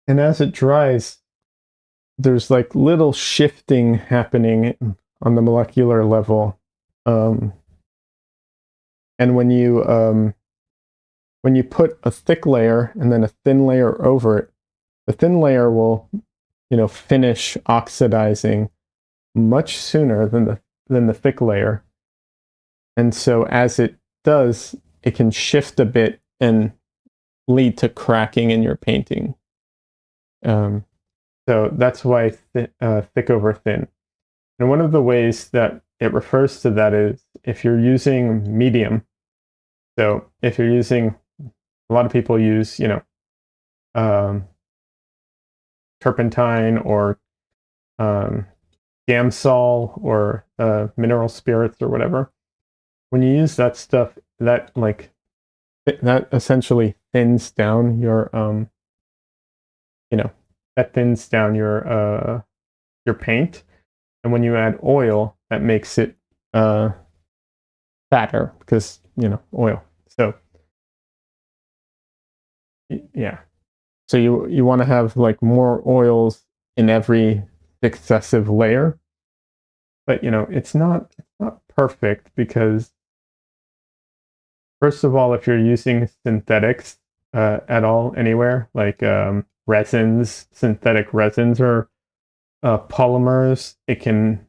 as it dries, there's like little shifting happening on the molecular level. And when you put a thick layer and then a thin layer over it, the thin layer will, finish oxidizing much sooner than the thick layer. And so as it does, it can shift a bit and lead to cracking in your painting. So that's why thick over thin. And one of the ways that it refers to that is if you're using medium. So if you're using, a lot of people use, turpentine or Gamsol or mineral spirits or whatever. When you use that stuff, that essentially thins down your that thins down your paint, and when you add oil, that makes it fatter because oil. So yeah, so you want to have like more oils in every successive layer, but it's not perfect because first of all, if you're using synthetics at all anywhere, like resins, synthetic resins or polymers, it can,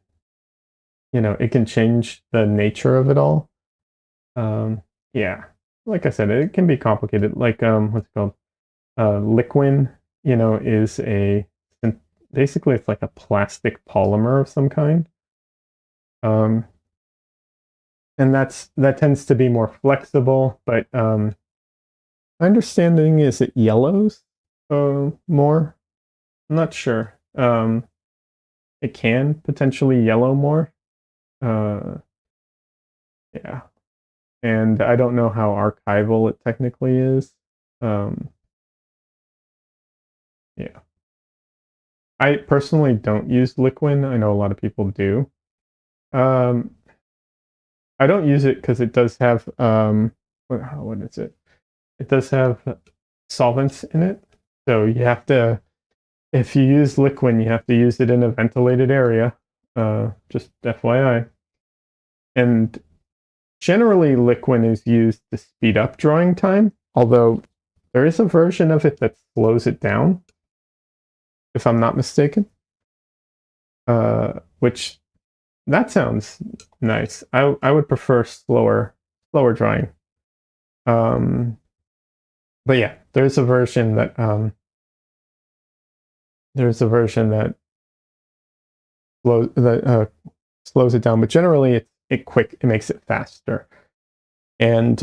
it can change the nature of it all. Yeah, like I said, it can be complicated. Like what's it called? Liquin, is basically it's like a plastic polymer of some kind. Um, and that tends to be more flexible, but my understanding is it yellows more. I'm not sure. It can potentially yellow more. Uh, yeah, and I don't know how archival it technically is. Um, yeah, I personally don't use Liquin. I know a lot of people do. Um, I don't use it because it does have what is it? It does have solvents in it, so you have to. If you use Liquin, you have to use it in a ventilated area. Just FYI. And generally, Liquin is used to speed up drawing time, although there is a version of it that slows it down, if I'm not mistaken. Which that sounds nice. I would prefer slower drawing. But yeah, there's a version that slows it down, but generally it makes it faster. And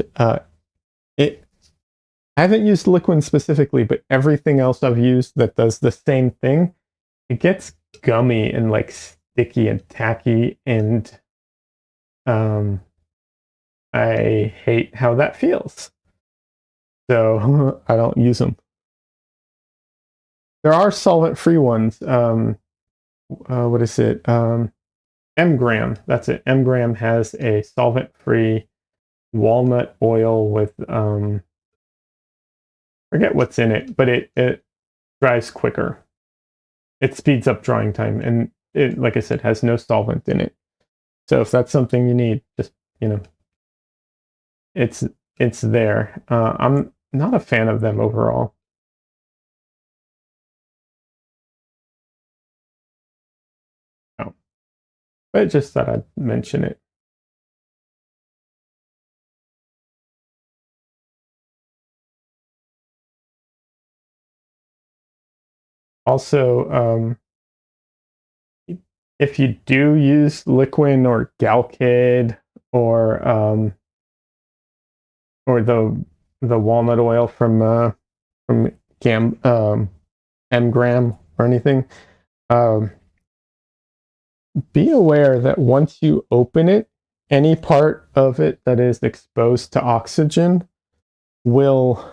it I haven't used Liquin specifically, but everything else I've used that does the same thing, it gets gummy and like sticky and tacky, and um, I hate how that feels. So I don't use them. There are solvent-free ones. What is it? Mgram. That's it. Mgram has a solvent-free walnut oil with forget what's in it, but it dries quicker. It speeds up drying time, and it, like I said, has no solvent in it. So if that's something you need, just you know, it's it's there. I'm not a fan of them overall. No. But just thought I'd mention it. Also, if you do use Liquin or Galkid or the walnut oil from Mgram or anything, um, be aware that once you open it, any part of it that is exposed to oxygen will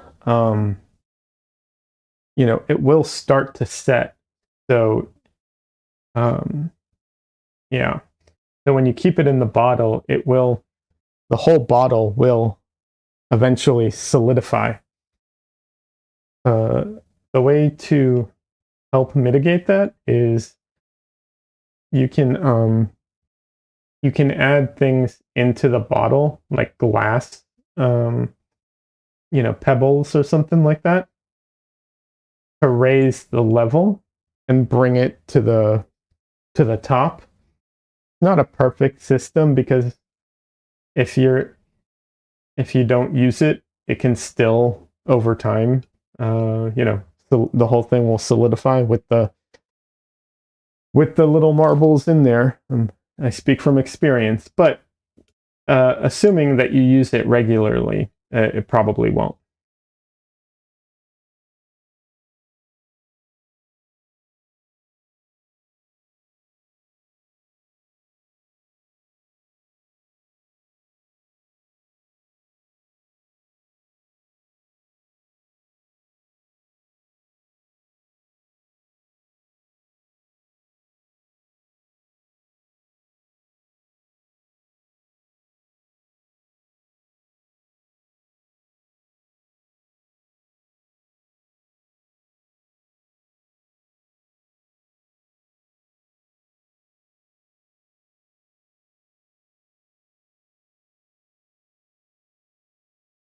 it will start to set. So um, yeah. So when you keep it in the bottle, the whole bottle will eventually solidify. Uh, the way to help mitigate that is you can um, you can add things into the bottle like glass, um, pebbles or something like that to raise the level and bring it to the top. Not a perfect system because if you're if you don't use it, it can still over time, the whole thing will solidify with the little marbles in there. I speak from experience, but assuming that you use it regularly, it probably won't.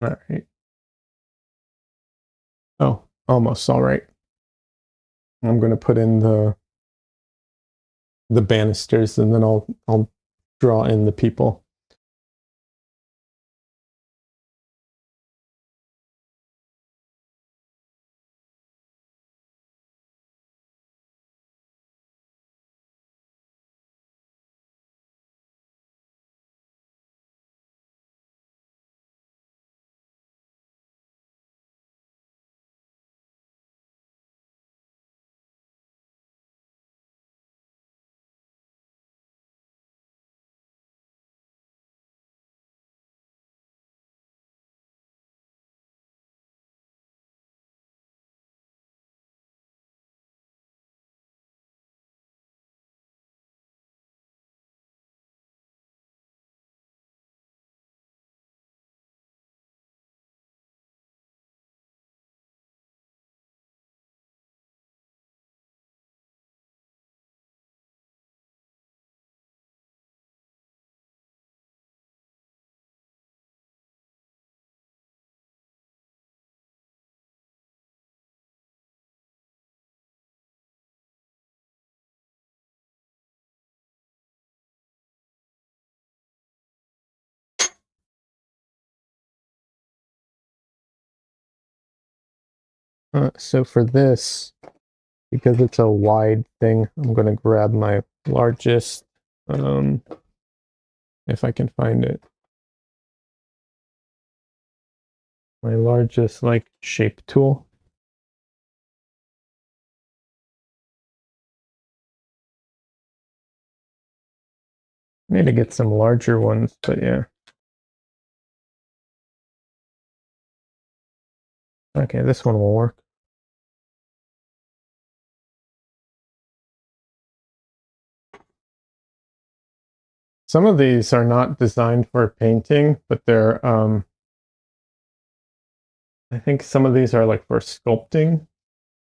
All right. Oh, almost all right. I'm going to put in the banisters, and then I'll draw in the people. So for this, because it's a wide thing, I'm going to grab my largest, if I can find it, my largest like shape tool. Need to get some larger ones, but yeah. Okay, this one will work. Some of these are not designed for painting, but they're, I think some of these are like for sculpting,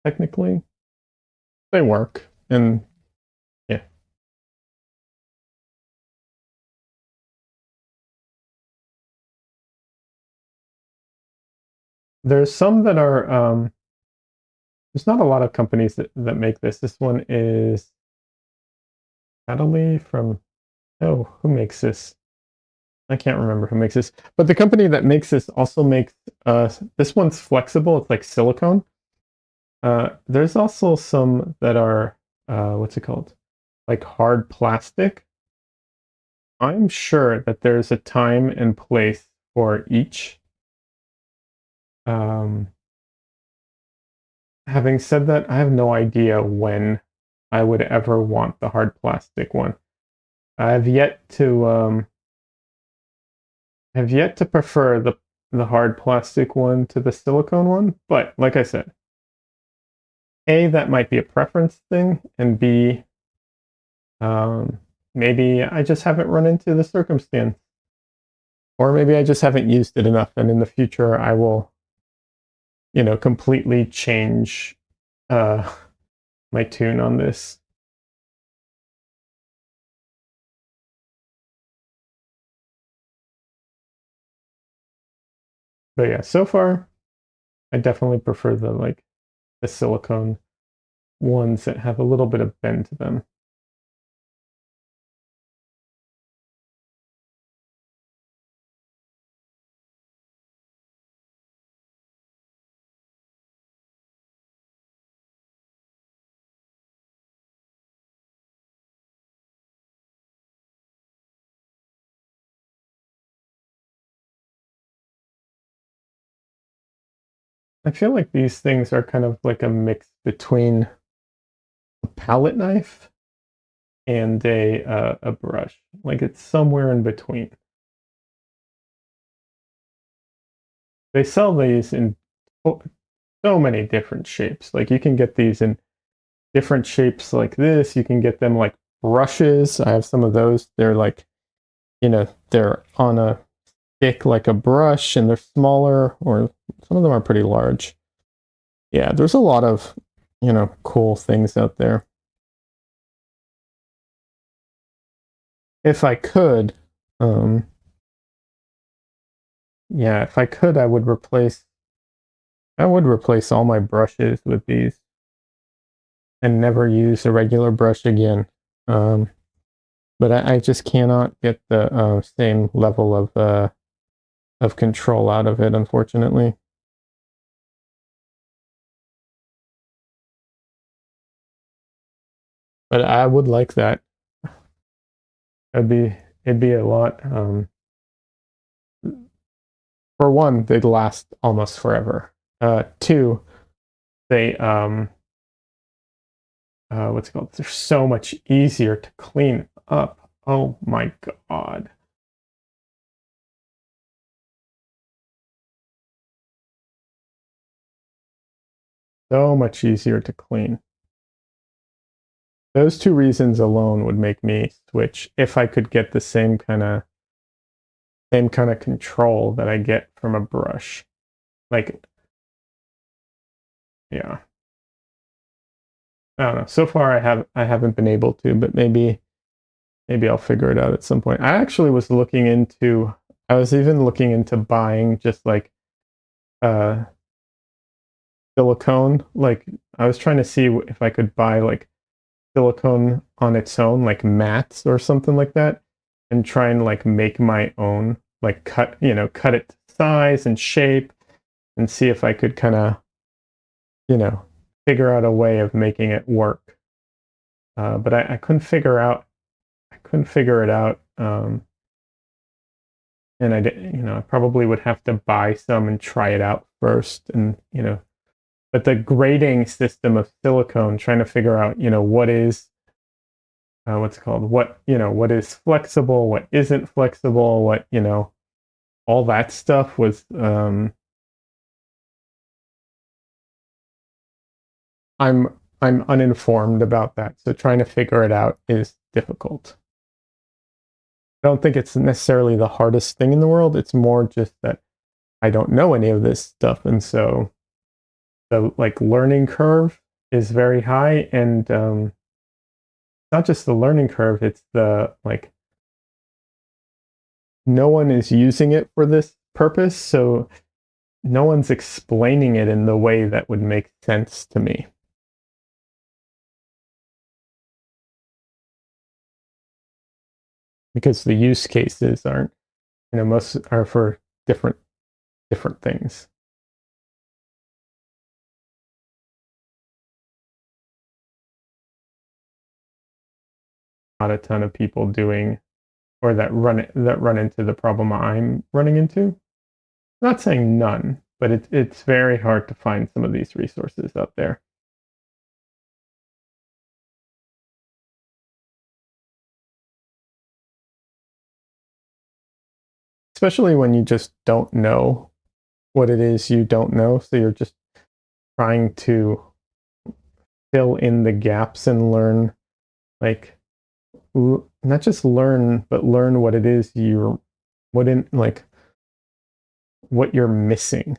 technically. They work, and yeah. There's some that are, there's not a lot of companies that make this. This one is Natalie from, oh, who makes this? I can't remember who makes this, but the company that makes this also makes, this one's flexible. It's like silicone. There's also some that are, what's it called? Like hard plastic. I'm sure that there's a time and place for each. Um, Having said that, I have no idea when I would ever want the hard plastic one. I've yet to prefer the hard plastic one to the silicone one, but like I said, A, that might be a preference thing, and B, maybe I just haven't run into the circumstance. Or maybe I just haven't used it enough, and in the future I will, completely change uh, my tune on this. But yeah, so far I definitely prefer the silicone ones that have a little bit of bend to them. I feel like these things are kind of like a mix between a palette knife and a brush. Like it's somewhere in between. They sell these in so many different shapes. Like you can get these in different shapes like this. You can get them like brushes. I have some of those. They're like, they're on a stick like a brush, and they're smaller, or some of them are pretty large. Yeah, there's a lot of, cool things out there. If I could, um, yeah, if I could, I would replace all my brushes with these and never use a regular brush again. Um, but I just cannot get the same level of control out of it, unfortunately. But I would like that. It'd be a lot. For one, they'd last almost forever. Two, they what's it called? They're so much easier to clean up. Oh my god. So much easier to clean. Those two reasons alone would make me switch if I could get the same kind of control that I get from a brush. Like, yeah. I don't know. So far I haven't been able to, but maybe I'll figure it out at some point. I was even looking into buying just like uh silicone. Like I was trying to see if I could buy like silicone on its own, like mats or something like that, and try and like make my own, like cut it to size and shape and see if I could kind of, you know, figure out a way of making it work. But I couldn't figure it out. And I probably would have to buy some and try it out first. And, but the grading system of silicone, trying to figure out, what is, what's it called? What is flexible, what isn't flexible, all that stuff was, I'm uninformed about that. So trying to figure it out is difficult. I don't think it's necessarily the hardest thing in the world. It's more just that I don't know any of this stuff. And so the like learning curve is very high. And not just the learning curve, it's the like no one is using it for this purpose. So no one's explaining it in the way that would make sense to me. Because the use cases aren't, most are for different things. Not a ton of people doing or that run into the problem I'm running into. Not saying none, but it's very hard to find some of these resources out there. Especially when you just don't know what it is you don't know, so you're just trying to fill in the gaps and learn like not just learn but learn what it is you're what in like what you're missing,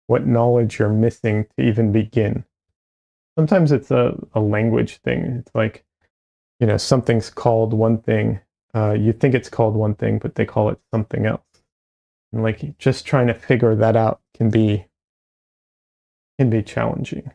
what knowledge you're missing to even begin. Sometimes it's a language thing. It's like, something's called one thing. You think it's called one thing, but they call it something else. And like just trying to figure that out can be challenging.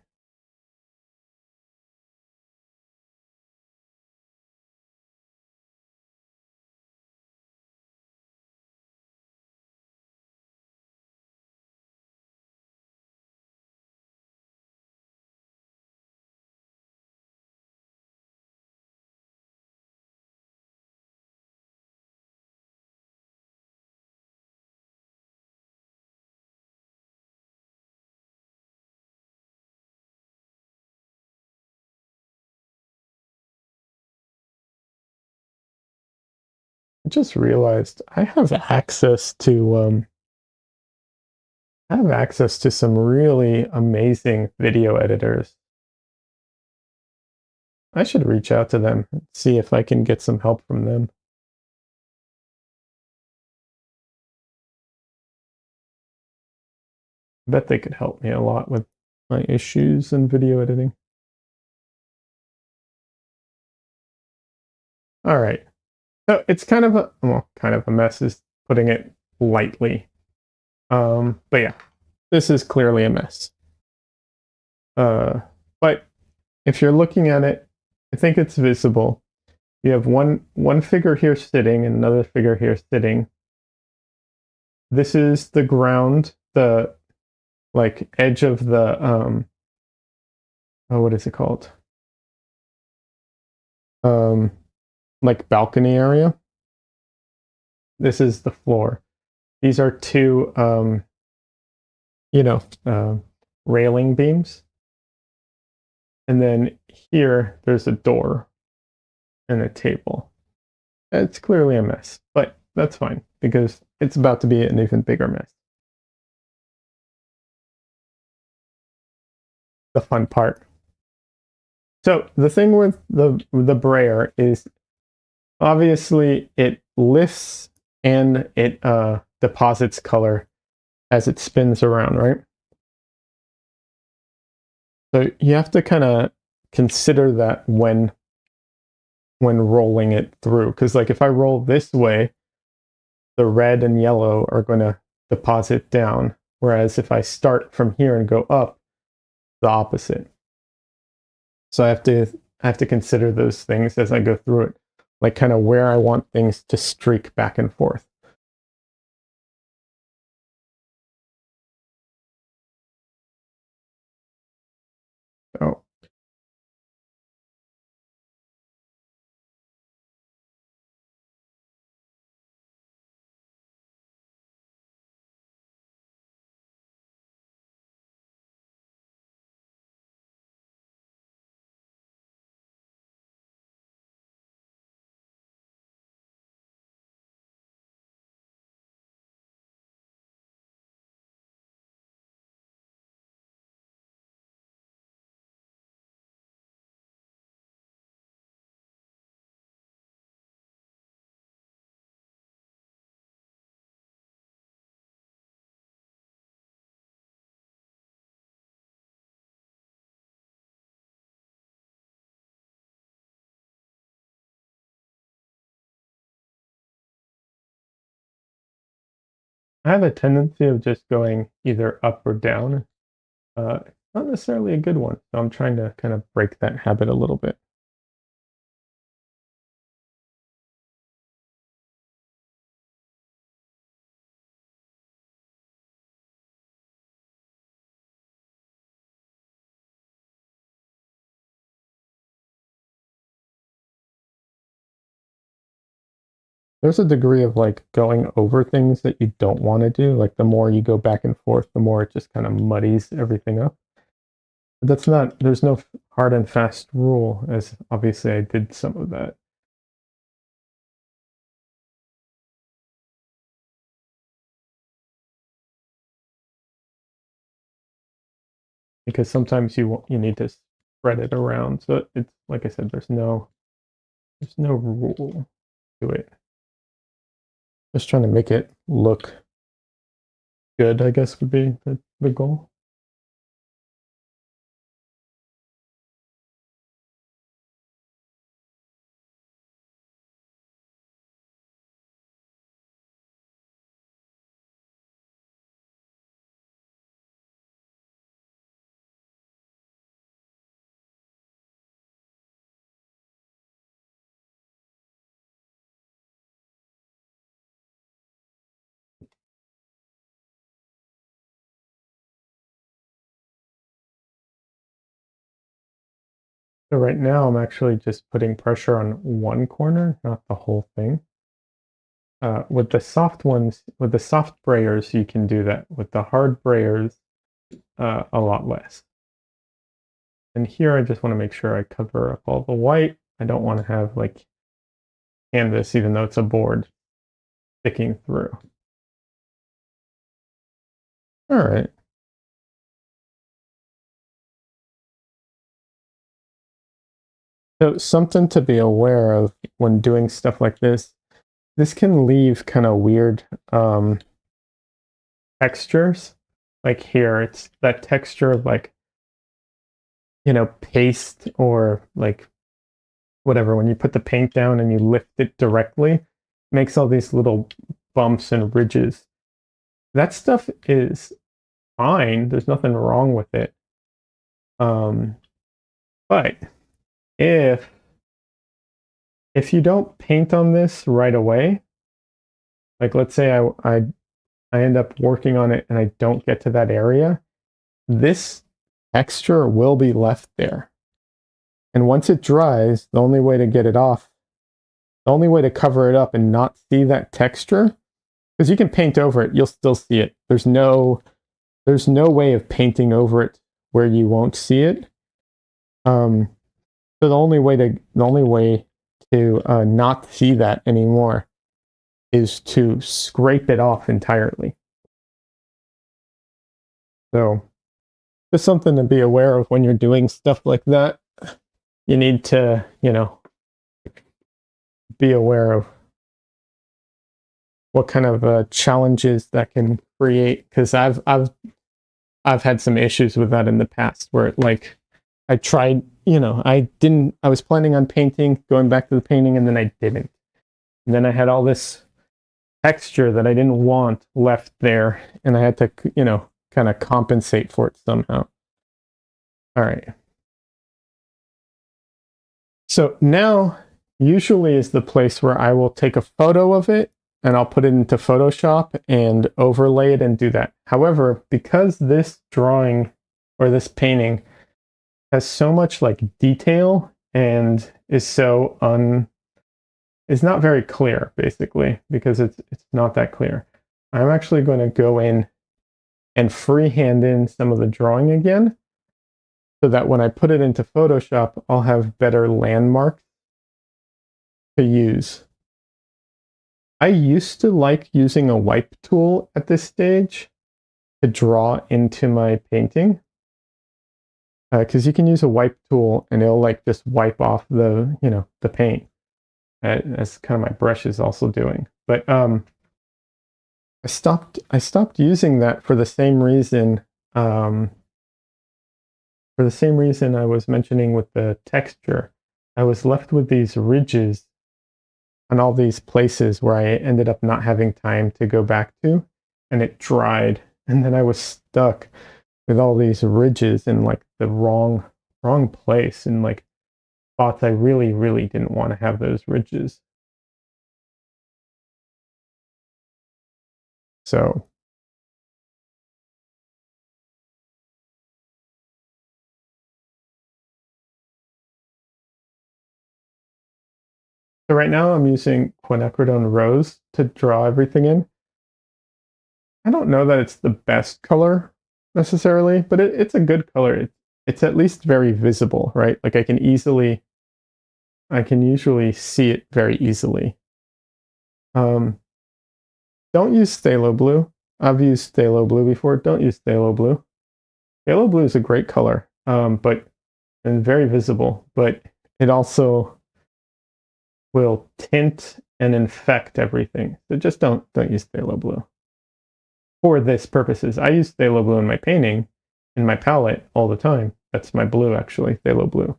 I just realized I have access to some really amazing video editors. I should reach out to them and see if I can get some help from them. I bet they could help me a lot with my issues in video editing. All right. So it's kind of a mess is putting it lightly. But yeah, this is clearly a mess. But if you're looking at it, I think it's visible. You have one figure here sitting and another figure here sitting. This is the ground, the like edge of the oh, what is it called? Like balcony area. This is the floor. These are two railing beams. And then here there's a door and a table. It's clearly a mess, but that's fine because it's about to be an even bigger mess. The fun part. So the thing with the brayer is obviously it lifts and it deposits color as it spins around, right? So you have to kind of consider that when rolling it through, because like if I roll this way, the red and yellow are going to deposit down, whereas if I start from here and go up, the opposite. So I have to consider those things as I go through it, like kind of where I want things to streak back and forth. So I have a tendency of just going either up or down. Not necessarily a good one. So I'm trying to kind of break that habit a little bit. There's a degree of like going over things that you don't want to do. Like the more you go back and forth, the more it just kind of muddies everything up. But that's not, there's no hard and fast rule, as obviously I did some of that. Because sometimes you need to spread it around. So it's like I said, there's no rule to it. Just trying to make it look good, I guess would be the goal. So right now I'm actually just putting pressure on one corner, not the whole thing. With the soft ones, with the soft brayers, you can do that. With the hard brayers, a lot less. And here I just want to make sure I cover up all the white. I don't want to have like canvas, even though it's a board, sticking through. All right. So something to be aware of when doing stuff like this can leave kind of weird textures. Like here, it's that texture of like, paste or like whatever. When you put the paint down and you lift it directly, it makes all these little bumps and ridges. that stuff is fine. There's nothing wrong with it. Um, but if you don't paint on this right away, like let's say I end up working on it and I don't get to that area, this texture will be left there. And once it dries, the only way to get it off, the only way to cover it up and not see that texture, because you can paint over it, you'll still see it. There's no way of painting over it where you won't see it. So the only way to not see that anymore is to scrape it off entirely. So just something to be aware of when you're doing stuff like that. You need to, be aware of what kind of challenges that can create. Because I've had some issues with that in the past, where like I tried, I was planning on painting, going back to the painting, and then I didn't. And then I had all this texture that I didn't want left there, and I had to, kind of compensate for it somehow. All right. So now usually is the place where I will take a photo of it and I'll put it into Photoshop and overlay it and do that. However, because this drawing or this painting has so much like detail and is not very clear, basically, because it's not that clear. I'm actually going to go in and freehand in some of the drawing again, so that when I put it into Photoshop, I'll have better landmarks to use. I used to like using a wipe tool at this stage to draw into my painting, because you can use a wipe tool and it'll like just wipe off the the paint. As kind of my brush is also doing. But I stopped using that for the same reason. For the same reason I was mentioning with the texture, I was left with these ridges on all these places where I ended up not having time to go back to, and it dried, and then I was stuck with all these ridges in like the wrong place, and like spots I really didn't want to have those ridges. So right now I'm using quinacridone rose to draw everything in. I don't know that it's the best color necessarily, but it's a good color. It's at least very visible, right? Like I can usually see it very easily. Um, don't use phthalo blue. I've used phthalo blue before. Don't use phthalo blue. Phthalo blue is a great color, but and very visible, but it also will tint and infect everything. So just don't use phthalo blue for this purposes. I use phthalo blue in my painting, in my palette all the time. That's my blue, actually, phthalo blue.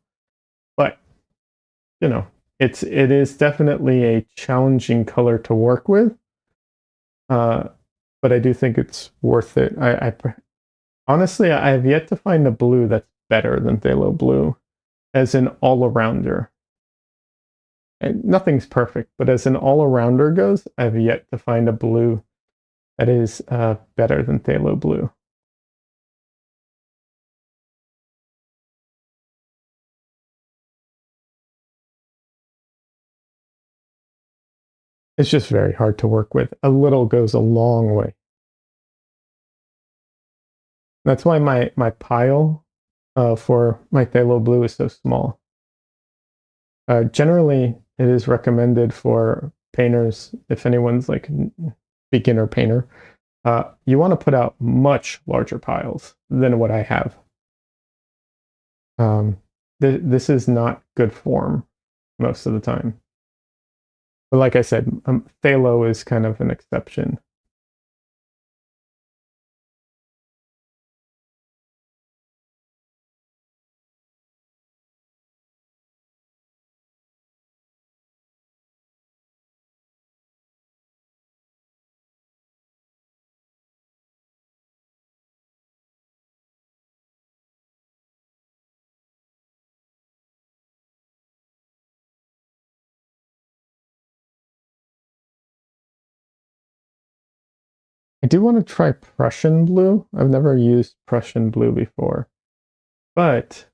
But it is definitely a challenging color to work with. But I do think it's worth it. Honestly, I have yet to find a blue that's better than phthalo blue as an all-arounder. And nothing's perfect, but as an all-arounder goes, I've yet to find a blue that is better than phthalo blue. It's just very hard to work with. A little goes a long way. That's why my pile for my phthalo blue is so small. Generally, it is recommended for painters, if anyone's like beginner painter, you want to put out much larger piles than what I have. This is not good form most of the time. But like I said, phthalo is kind of an exception. I do want to try Prussian blue. I've never used Prussian blue before, but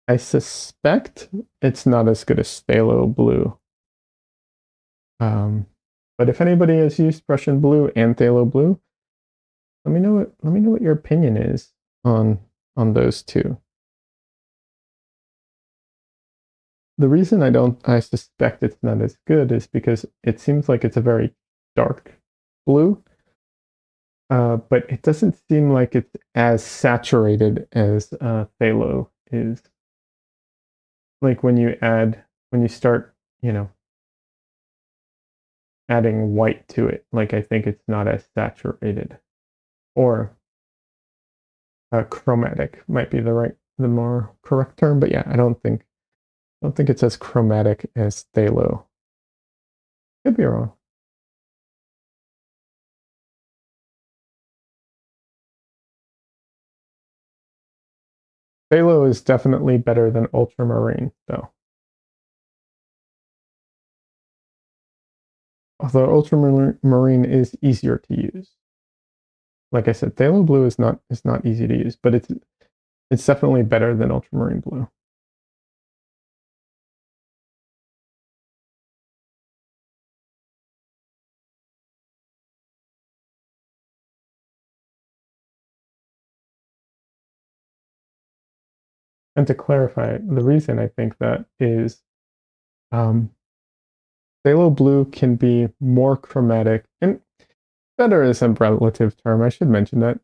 I suspect it's not as good as phthalo blue. But if anybody has used Prussian blue and phthalo blue, let me know what your opinion is on those two. The reason I suspect it's not as good is because it seems like it's a very dark blue, but it doesn't seem like it's as saturated as phthalo is. Like when you start, adding white to it, like I think it's not as saturated. Or chromatic might be the more correct term, but yeah, I don't think it's as chromatic as phthalo. Could be wrong. Phthalo is definitely better than ultramarine, though. Although ultramarine is easier to use. Like I said, phthalo blue is not easy to use, but it's definitely better than ultramarine blue. And to clarify, the reason I think that is um, phthalo blue can be more chromatic, and better is a relative term. I should mention that.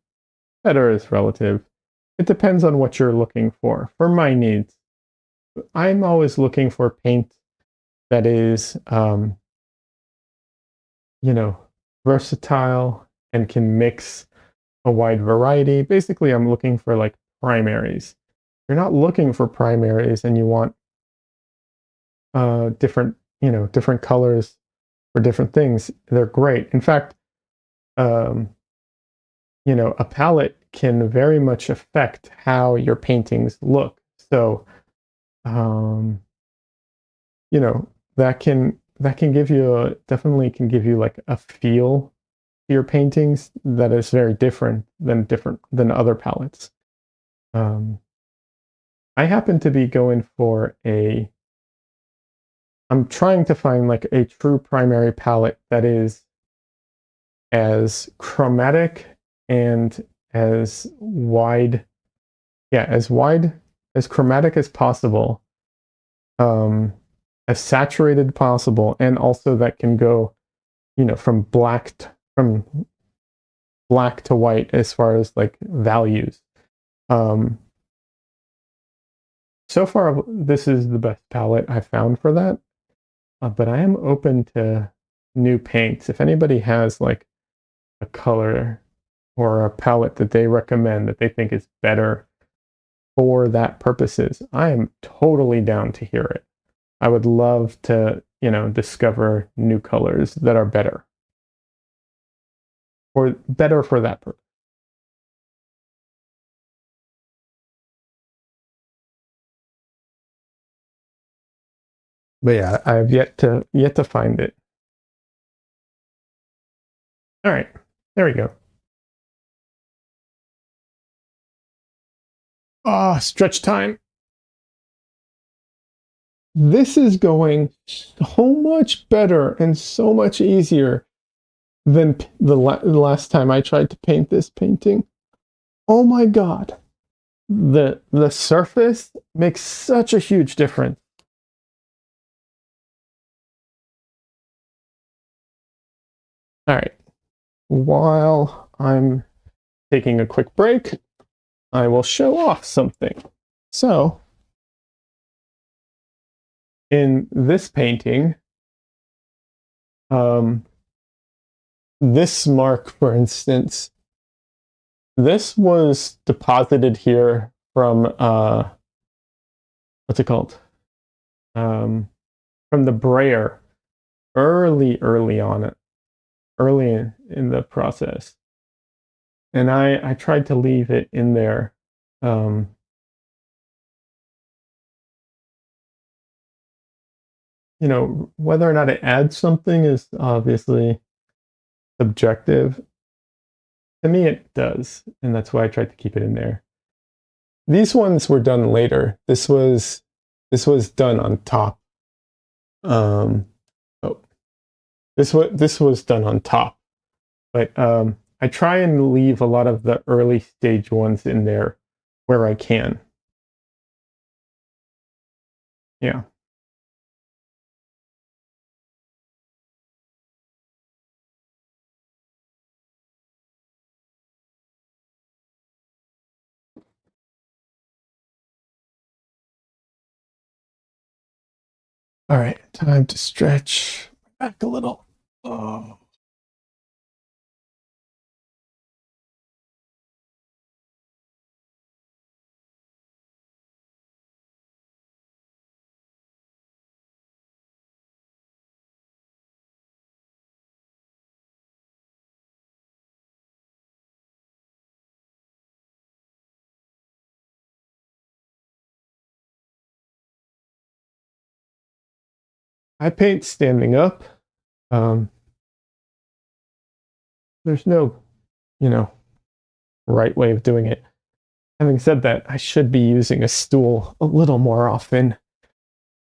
Better is relative. It depends on what you're looking for. For my needs, I'm always looking for paint that is, you know, versatile and can mix a wide variety. Basically, I'm looking for like primaries. You're not looking for primaries and you want different, different colors for different things. They're great. In fact, um, a palette can very much affect how your paintings look. So, um, you know, that can give you definitely can give you like a feel to your paintings that is very different than other palettes. Um, I happen to be going for I'm trying to find like a true primary palette that is as chromatic and as wide, yeah, as chromatic as possible, um, as saturated possible, and also that can go, from black to white as far as like values. Um, so far, this is the best palette I found for that. But I am open to new paints. If anybody has like a color or a palette that they recommend that they think is better for that purposes, I am totally down to hear it. I would love to, discover new colors that are better or better for that purpose. But yeah, I've yet to find it. All right, there we go. Ah, stretch time. This is going so much better and so much easier than the last time I tried to paint this painting. Oh my god. The surface makes such a huge difference. All right. While I'm taking a quick break, I will show off something. So, in this painting, um, this mark, for instance, this was deposited here from what's it called? From the brayer early on it, early in the process, and I tried to leave it in there. Um, whether or not it adds something is obviously subjective. To me, it does, and that's why I tried to keep it in there. These ones were done later. This was done on top. Oh, this was done on top, but I try and leave a lot of the early stage ones in there where I can. Yeah. All right, time to stretch back a little. Oh. I paint standing up. Um, there's no, you know, right way of doing it. Having said that, I should be using a stool a little more often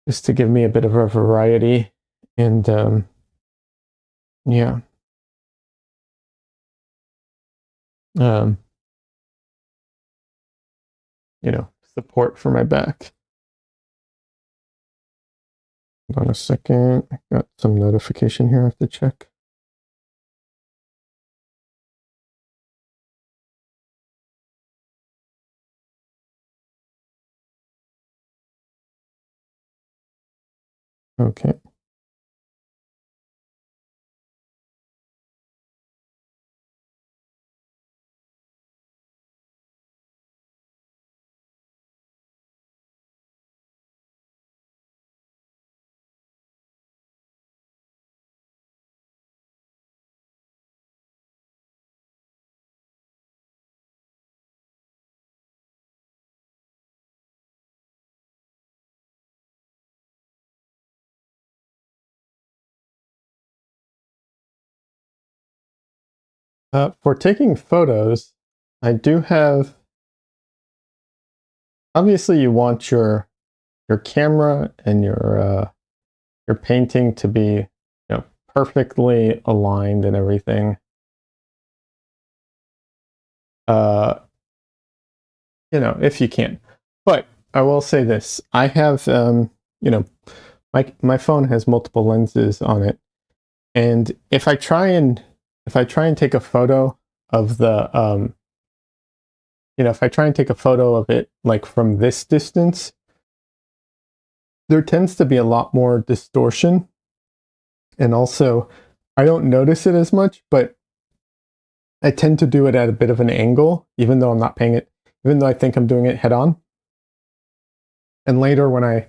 just to give me a bit of a variety. And yeah, um, support for my back. Hold on a second. I got some notification here I have to check. Okay. For taking photos, I do have. Obviously, you want your camera and your painting to be, perfectly aligned and everything. Uh, if you can. But I will say this: I have, my phone has multiple lenses on it, and if I try and take a photo of the if I try and take a photo of it like from this distance, there tends to be a lot more distortion. And also, I don't notice it as much, but I tend to do it at a bit of an angle, even though I'm not paying it, even though I think I'm doing it head on. And later when I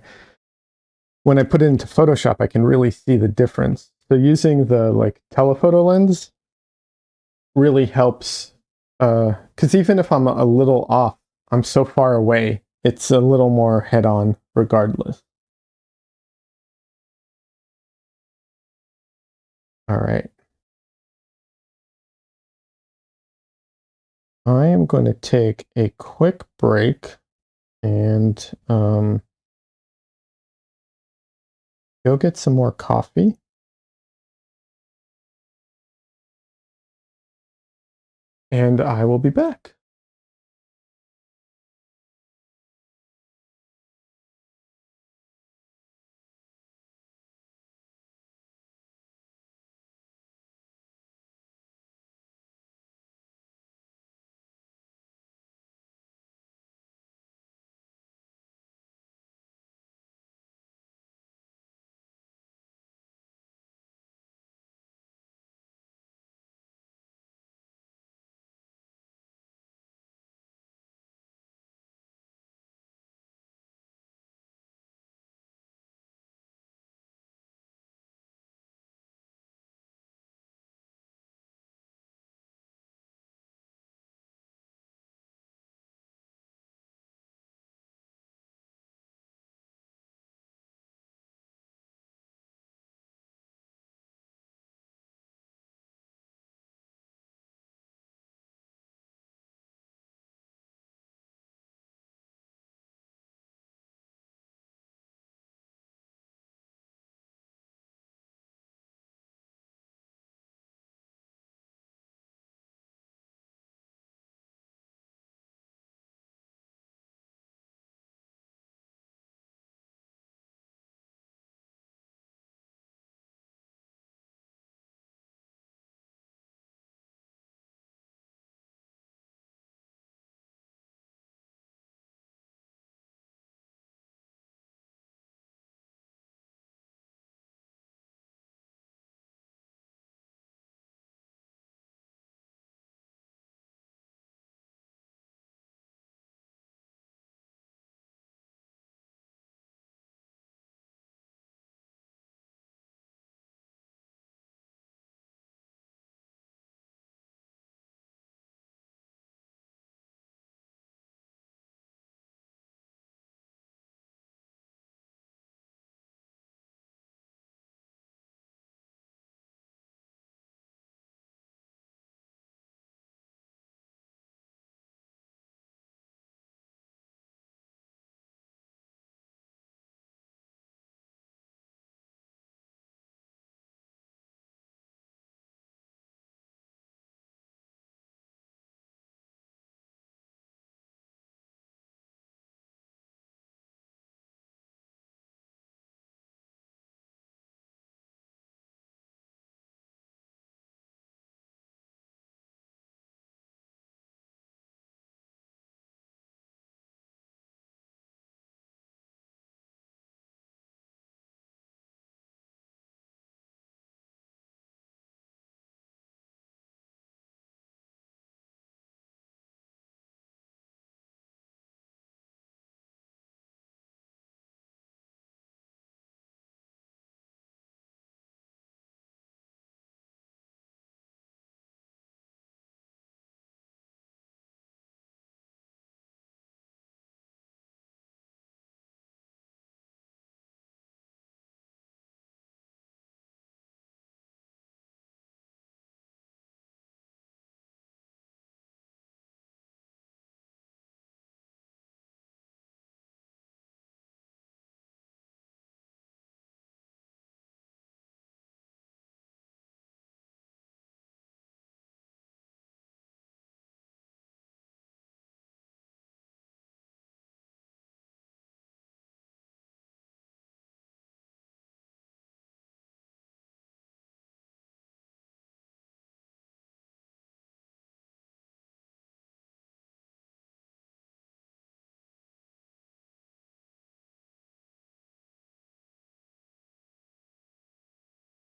put it into Photoshop, I can really see the difference. So using the like telephoto lens really helps because even if I'm a little off, I'm so far away, it's a little more head on regardless. All right. I am going to take a quick break and go get some more coffee. And I will be back.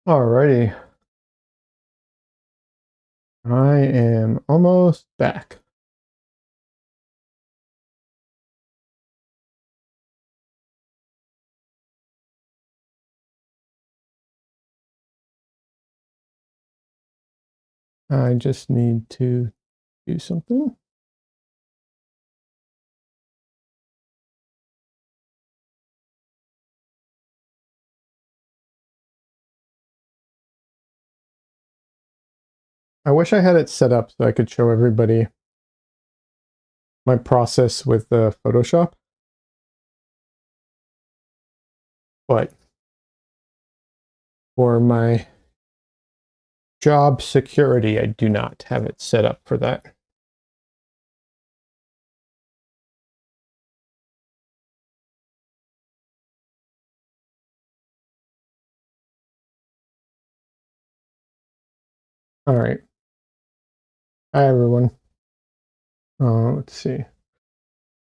Alrighty. I am almost back. I just need to do something. I wish I had it set up so I could show everybody my process with the Photoshop. But for my job security, I do not have it set up for that. All right. Hi, everyone. Let's see.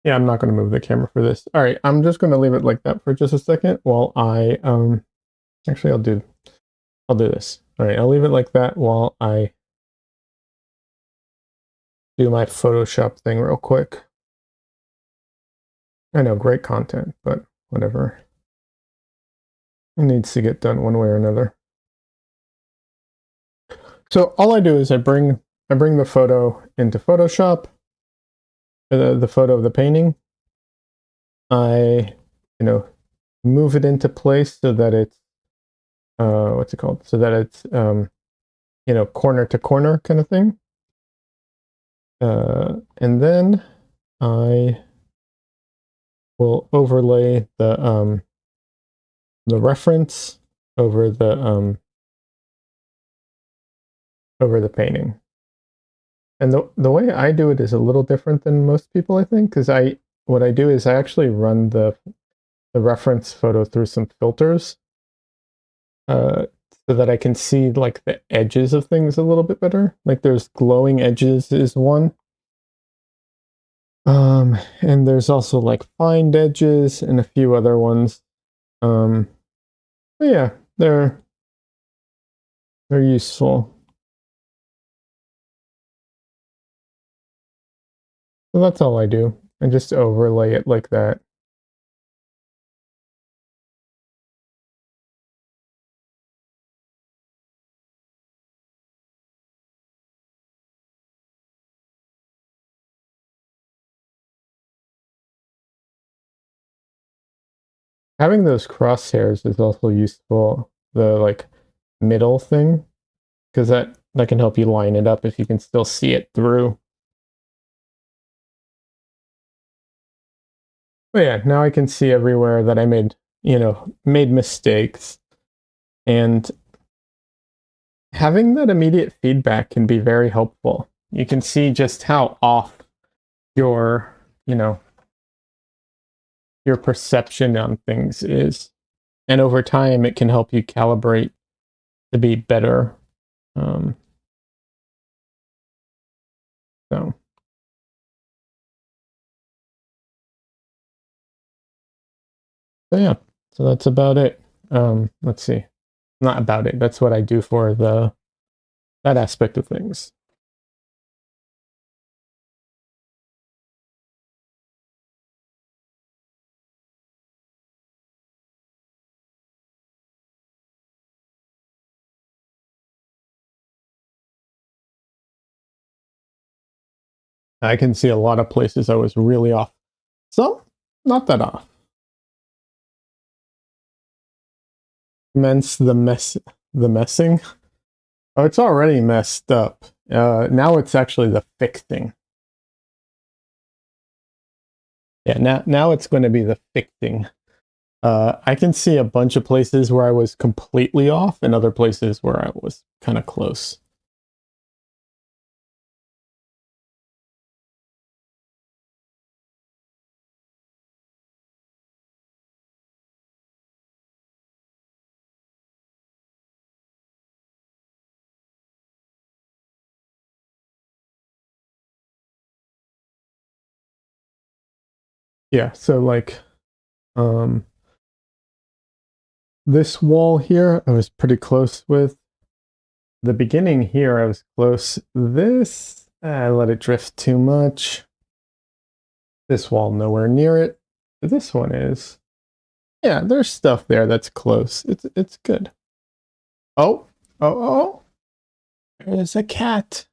Yeah, I'm not going to move the camera for this. All right, I'm just going to leave it like that for just a second while I actually I'll do this. All right, I'll leave it like that while I do my Photoshop thing real quick. I know, great content, but whatever. It needs to get done one way or another. So all I do is I bring the photo into Photoshop, the photo of the painting. I, move it into place so that it's what's it called? So that it's corner to corner kind of thing. And then I will overlay the reference over the painting. And the way I do it is a little different than most people, I think, because what I do is I actually run the reference photo through some filters, so that I can see like the edges of things a little bit better. Like there's glowing edges is one. And there's also like find edges and a few other ones. But yeah, they're useful. So that's all I do. I just overlay it like that. Having those crosshairs is also useful. The like middle thing, because that can help you line it up if you can still see it through. But yeah, now I can see everywhere that I made mistakes. And having that immediate feedback can be very helpful. You can see just how off your, your perception on things is. And over time, it can help you calibrate to be better. So, yeah, so that's about it. Let's see. Not about it. That's what I do for that aspect of things. I can see a lot of places I was really off. So, not that off. The messing. Oh, it's already messed up. Now it's actually the fixing. Yeah, now it's going to be the fixing. I can see a bunch of places where I was completely off and other places where I was kind of close. Yeah, so like, um, This wall here, I was pretty close with. The beginning here, I was close. This, I let it drift too much. This wall, nowhere near it. This one is. Yeah, there's stuff there that's close. It's good. Oh, oh, there is a cat.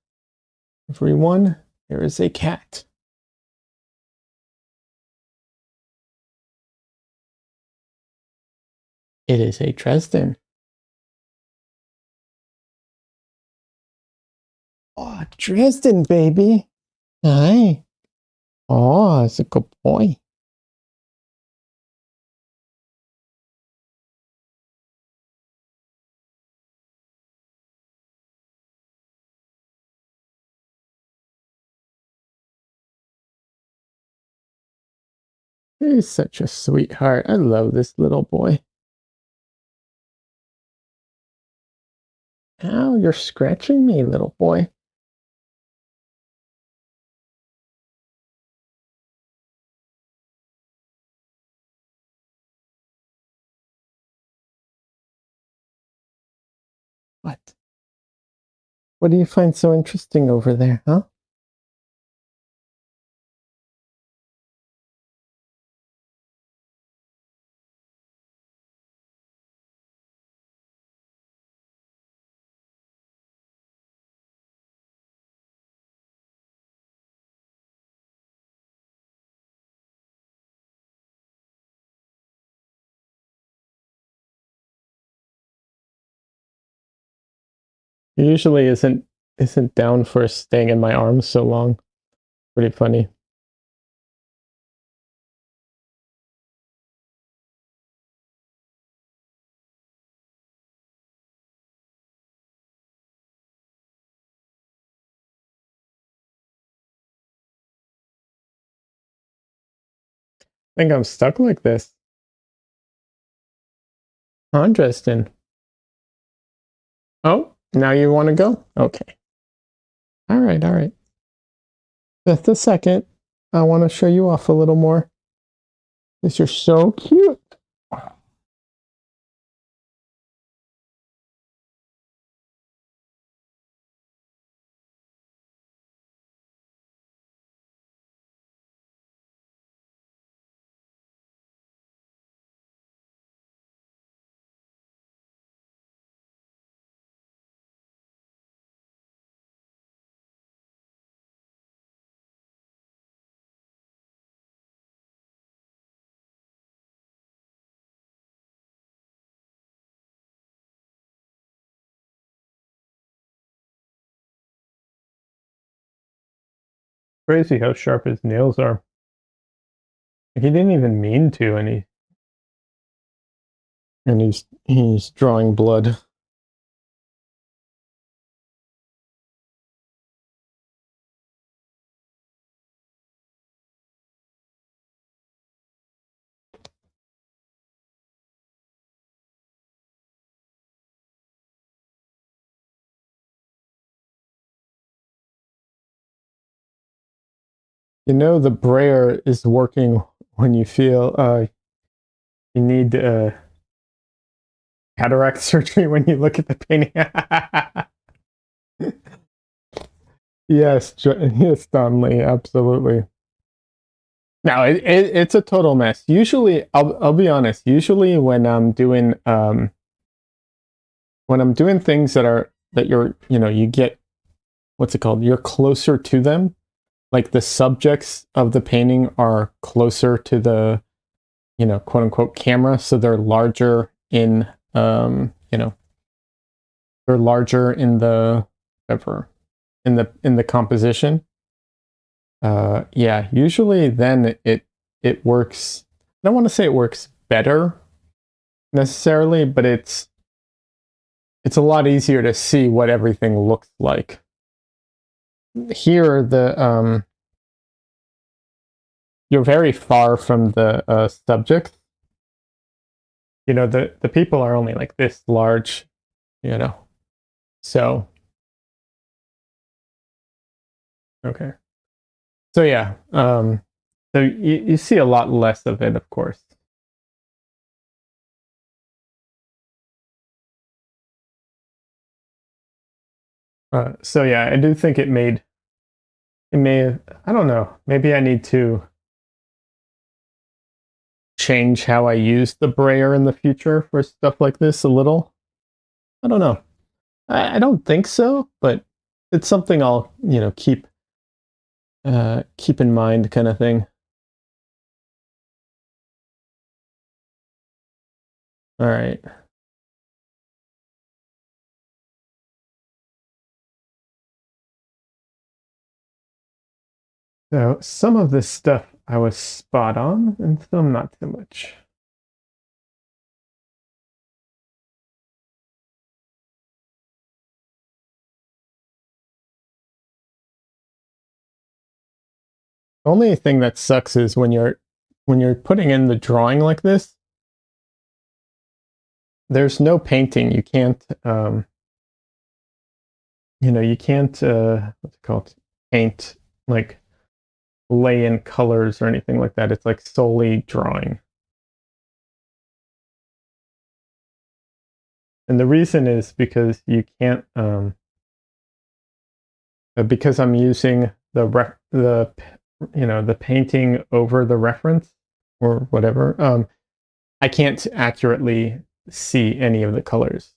Everyone, there is a cat. It is a Dresden. Oh, Dresden, baby. Hi. Oh, it's a good boy. He's such a sweetheart. I love this little boy. Ow, you're scratching me, little boy. What? What do you find so interesting over there, huh? He usually isn't down for staying in my arms so long. Pretty funny. I think I'm stuck like this. Interesting. Oh, now you want to go? Okay. All right, all right. Just a second. I want to show you off a little more. Because you're so cute. Crazy how sharp his nails are. He didn't even mean to, and he's drawing blood. You know the brayer is working when you feel you need cataract surgery when you look at the painting. Yes, yes, Donnelly, absolutely. No, it's a total mess. Usually, I'll be honest. Usually, when I'm doing things that you're you get what's it called? You're closer to them. Like the subjects of the painting are closer to the quote unquote camera, so they're larger in they're larger in the whatever in the composition. Yeah, usually then it works. I don't want to say it works better necessarily, but it's a lot easier to see what everything looks like. Here, the you're very far from the subject. The people are only like this large, you know. So okay. So yeah, so you see a lot less of it, of course. So yeah, I do think it may have, I don't know, maybe I need to change how I use the brayer in the future for stuff like this a little. I don't know. I don't think so, but it's something I'll, keep in mind kind of thing. All right. So some of this stuff I was spot on and some not so much. The only thing that sucks is when you're putting in the drawing like this, there's no painting. You can't you can't what's it called? Paint, like lay in colors or anything like that. It's like solely drawing. And the reason is because you can't because I'm using the painting over the reference or whatever. I can't accurately see any of the colors.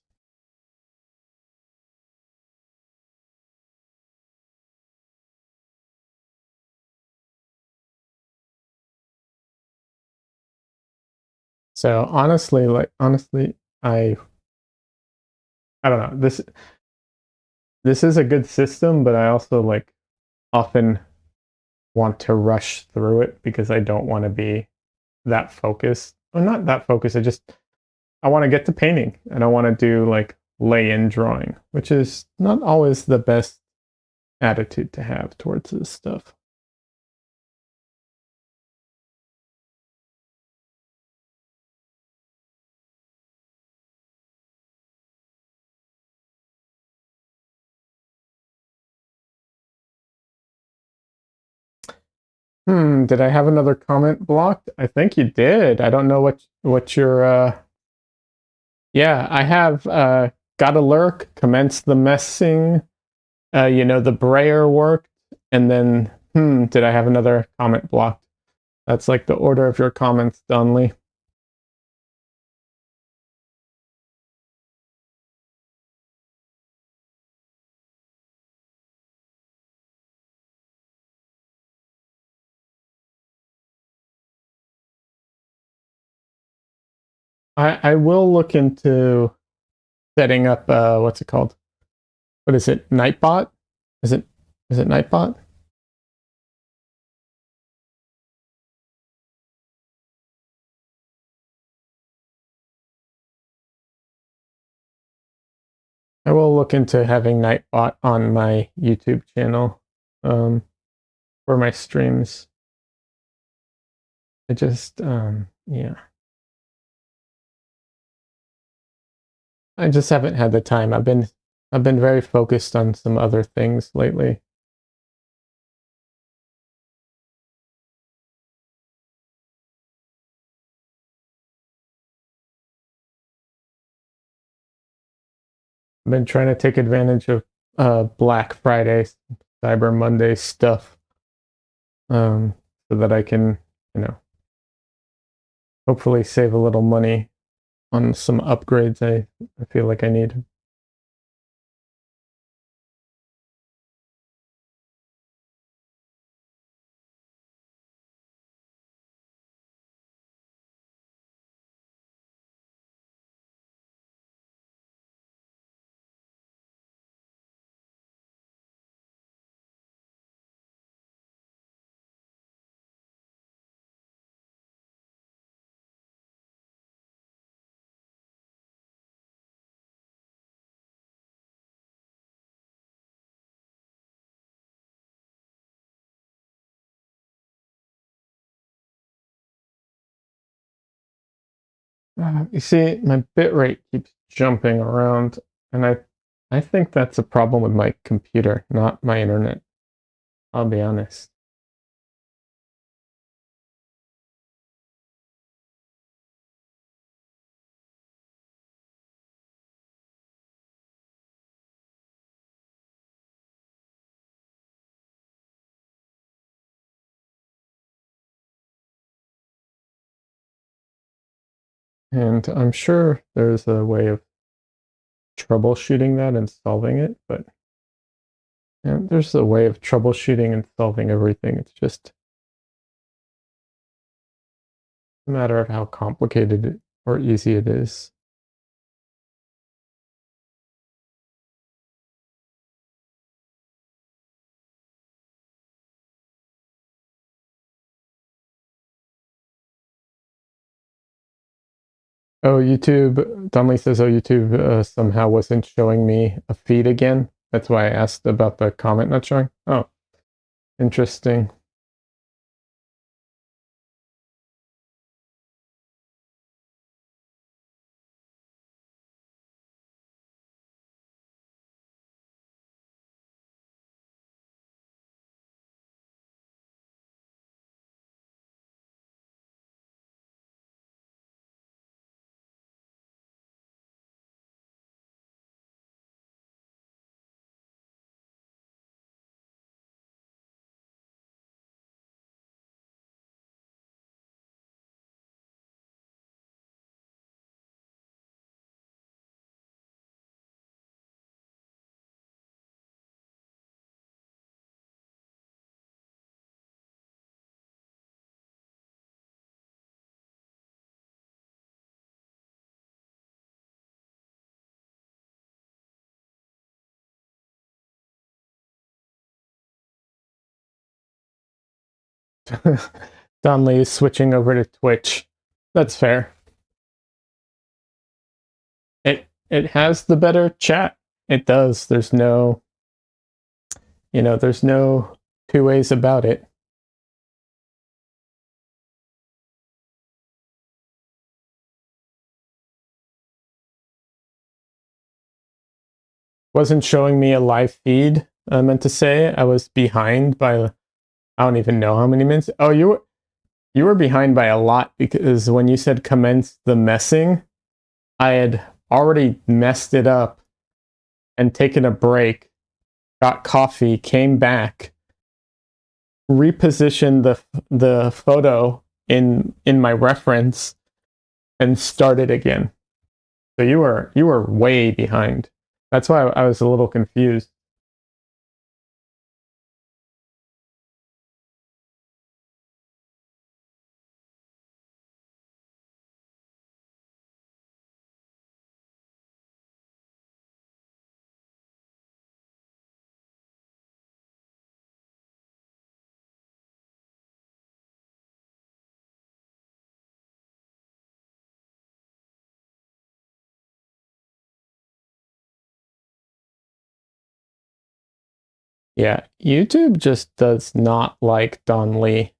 So honestly, I don't know. This is a good system, but I also like often want to rush through it because I don't want to be that focused. Or not that focused. I want to get to painting and I want to do like lay in drawing, which is not always the best attitude to have towards this stuff. Did I have another comment blocked? I think you did. I don't know what your yeah, I have got a lurk, commence the messing, the brayer worked, and then did I have another comment blocked? That's like the order of your comments, Donley. I will look into setting up what's it called? What is it? Nightbot? Is it is it Nightbot? I will look into having Nightbot on my YouTube channel um, for my streams. I just yeah. I just haven't had the time. I've been very focused on some other things lately. I've been trying to take advantage of Black Friday, Cyber Monday stuff, so that I can, you know, hopefully save a little money on some upgrades I feel like I need. You see, my bitrate keeps jumping around, and I think that's a problem with my computer, not my internet. I'll be honest. And I'm sure there's a way of troubleshooting that and solving it, but there's a way of troubleshooting and solving everything. It's just a matter of how complicated or easy it is. Oh, YouTube. Donnelly says, "Oh, YouTube somehow wasn't showing me a feed again. That's why I asked about the comment not showing." Oh, interesting. Donnelly is switching over to Twitch. That's fair. It has the better chat. It does. There's no, there's no two ways about it. Wasn't showing me a live feed. I meant to say I was behind by I don't even know how many minutes. Oh, you were behind by a lot because when you said commence the messing, I had already messed it up and taken a break, got coffee, came back, repositioned the photo in my reference, and started again. So you were way behind. That's why I was a little confused. Yeah, YouTube just does not like Don Lee.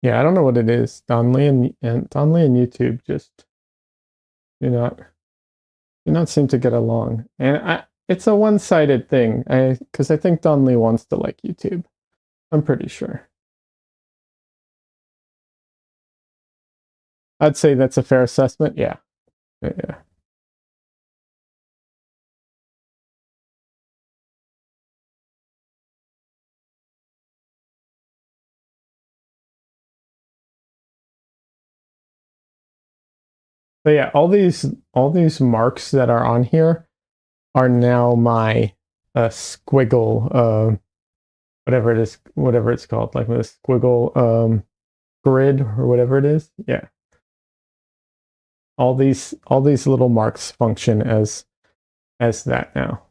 Yeah, I don't know what it is. Don Lee and Don Lee and YouTube just do not do not seem to get along, and it's a one-sided thing. Because I think Don Lee wants to like YouTube. I'm pretty sure. I'd say that's a fair assessment. Yeah, yeah. But yeah, all these marks that are on here are now my squiggle, whatever it's called, like the squiggle grid or whatever it is. Yeah. all these little marks function as that now.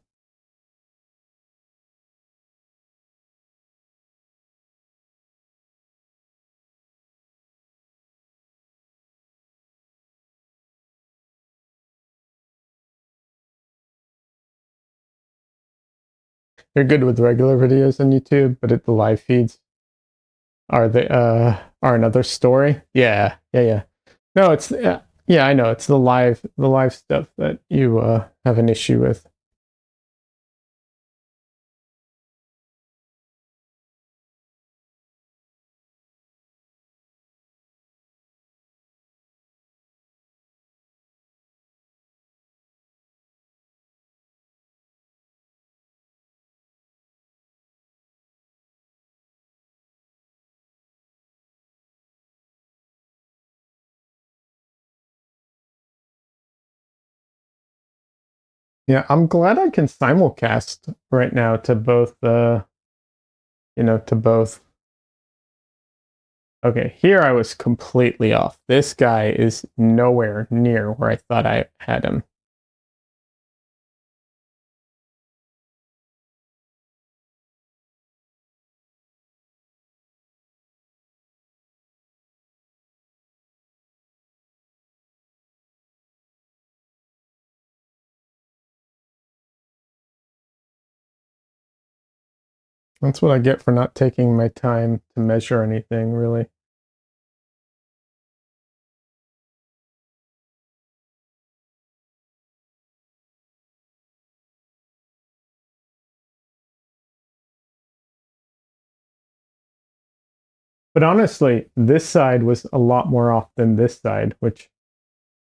You're good with regular videos on YouTube, but the live feeds are another story. Yeah, yeah, yeah. No, it's yeah, I know. It's the live stuff that you have an issue with. Yeah, I'm glad I can simulcast right now to both to both. Okay, here I was completely off. This guy is nowhere near where I thought I had him. That's what I get for not taking my time to measure anything, really. But honestly, this side was a lot more off than this side, which,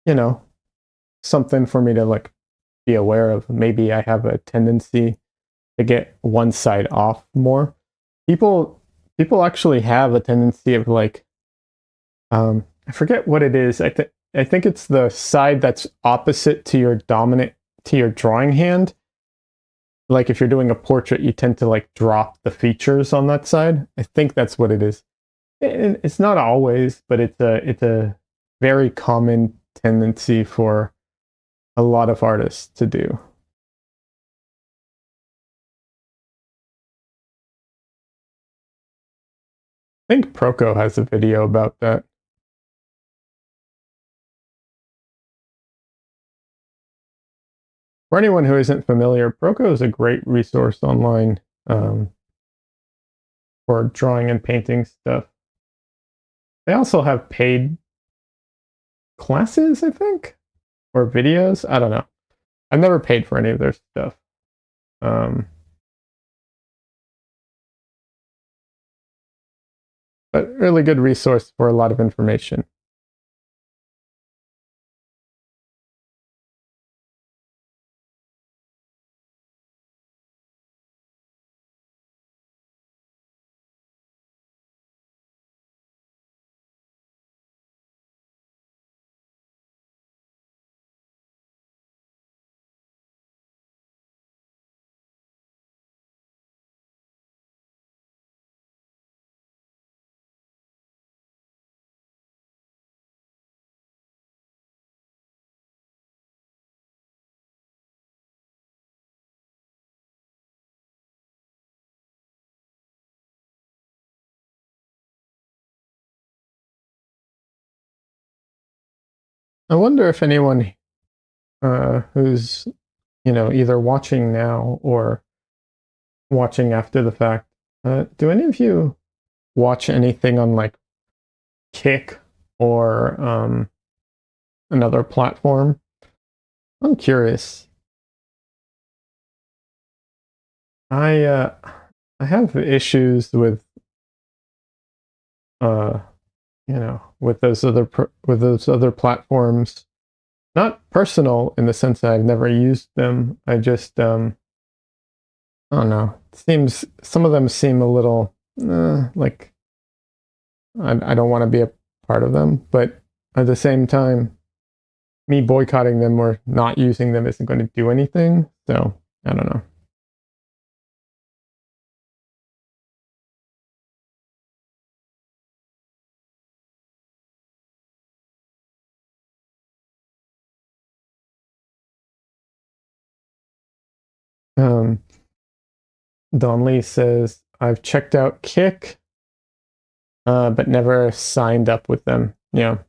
you know, something for me to like be aware of. Maybe I have a tendency to get one side off more. People actually have a tendency of like I forget what it is. I think it's the side that's opposite to your dominant to your drawing hand. Like if you're doing a portrait, you tend to like drop the features on that side. I think that's what it is. And it's not always, but it's a very common tendency for a lot of artists to do. I think Proco has a video about that. For anyone who isn't familiar, Proco is a great resource online for drawing and painting stuff. They also have paid classes, I think, or videos. I don't know. I've never paid for any of their stuff. Um, but really good resource for a lot of information. I wonder if anyone who's either watching now or watching after the fact, do any of you watch anything on like Kick or another platform? I'm curious. I uh, I have issues with uh, with those other platforms. Not personal in the sense that I've never used them. I just I don't know. It seems some of them seem a little like I don't want to be a part of them, but at the same time, me boycotting them or not using them isn't going to do anything. So I don't know. Um, Don Lee says, I've checked out Kick, but never signed up with them. Yeah.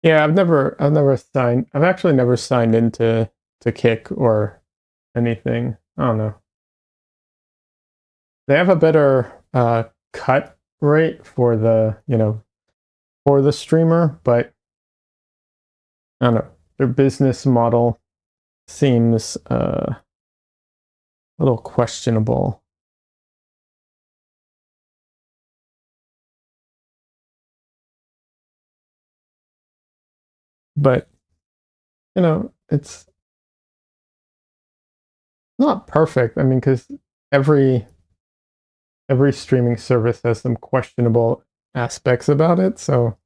Yeah, I've actually never signed into to Kick or anything. I don't know. They have a better cut rate for for the streamer, but I don't know. Their business model seems a little questionable. But it's not perfect. I mean, because every every streaming service has some questionable aspects about it. So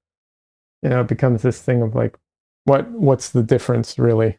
it becomes this thing of like, what's the difference really?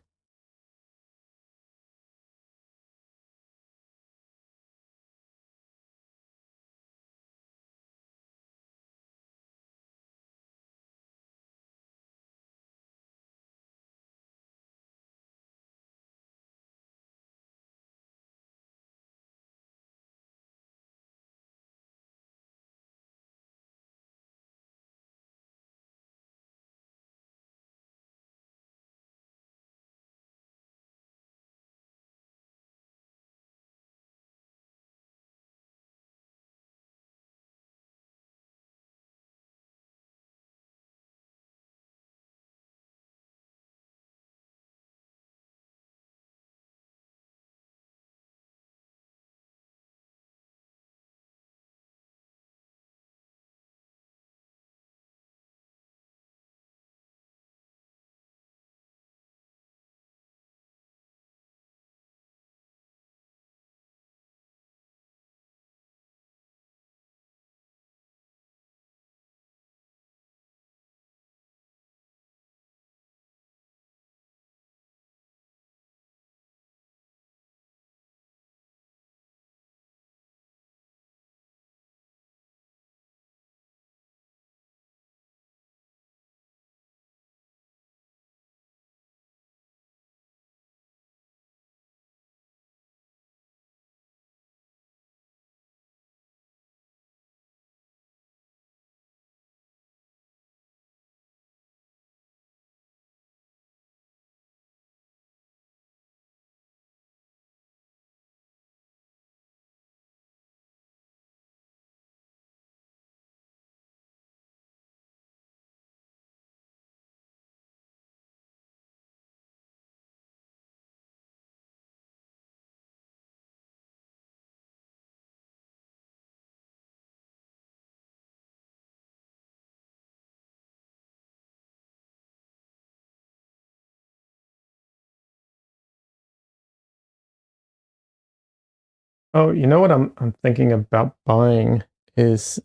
Oh, you know what I'm thinking about buying is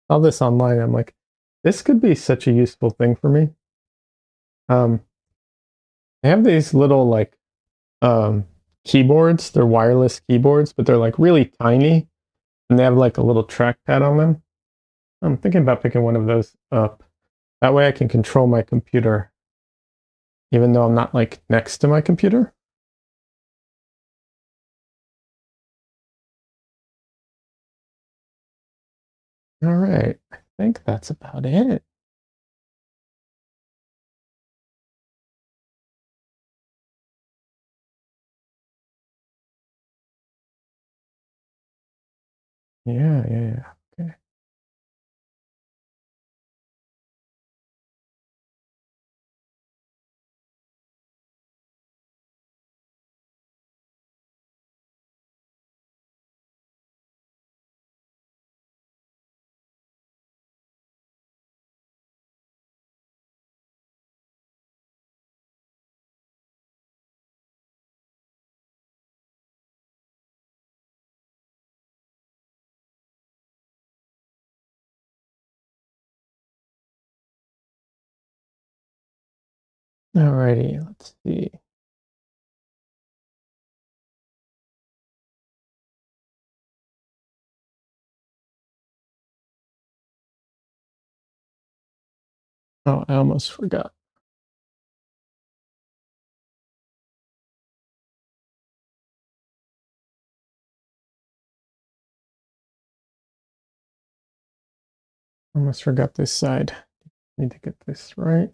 all this online. I'm like, this could be such a useful thing for me. Um, they have these little like um keyboards. They're wireless keyboards, but they're like really tiny, and they have like a little trackpad on them. I'm thinking about picking one of those up. That way, I can control my computer, even though I'm not like next to my computer. All right, I think that's about it. Yeah, yeah, yeah. Okay. Alrighty, let's see. Oh, I almost forgot. Almost forgot this side. Need to get this right.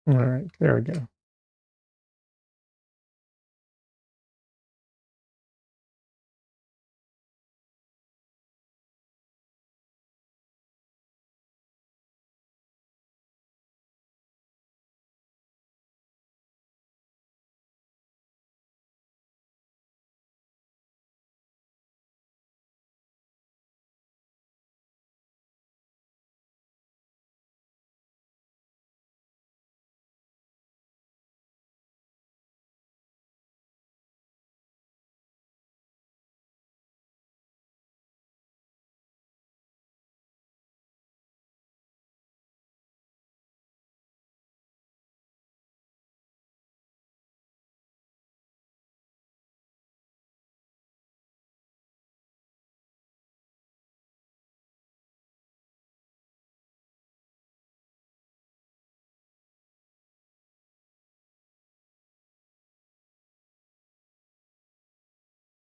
All right, there we go.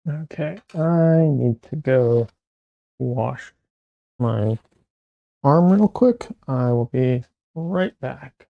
Okay, I need to go wash my arm real quick. I will be right back.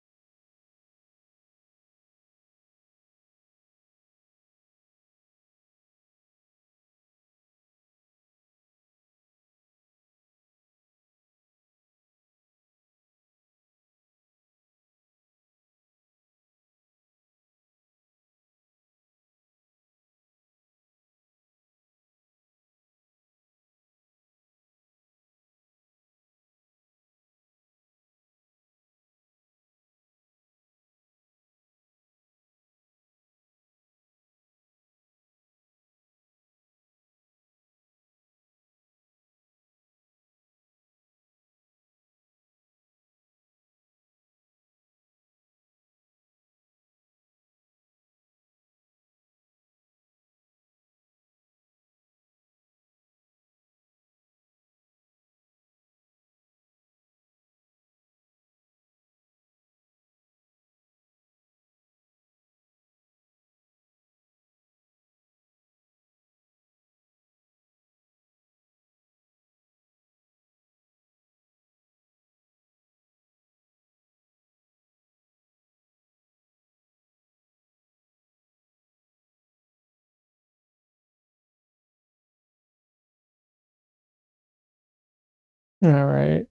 All right,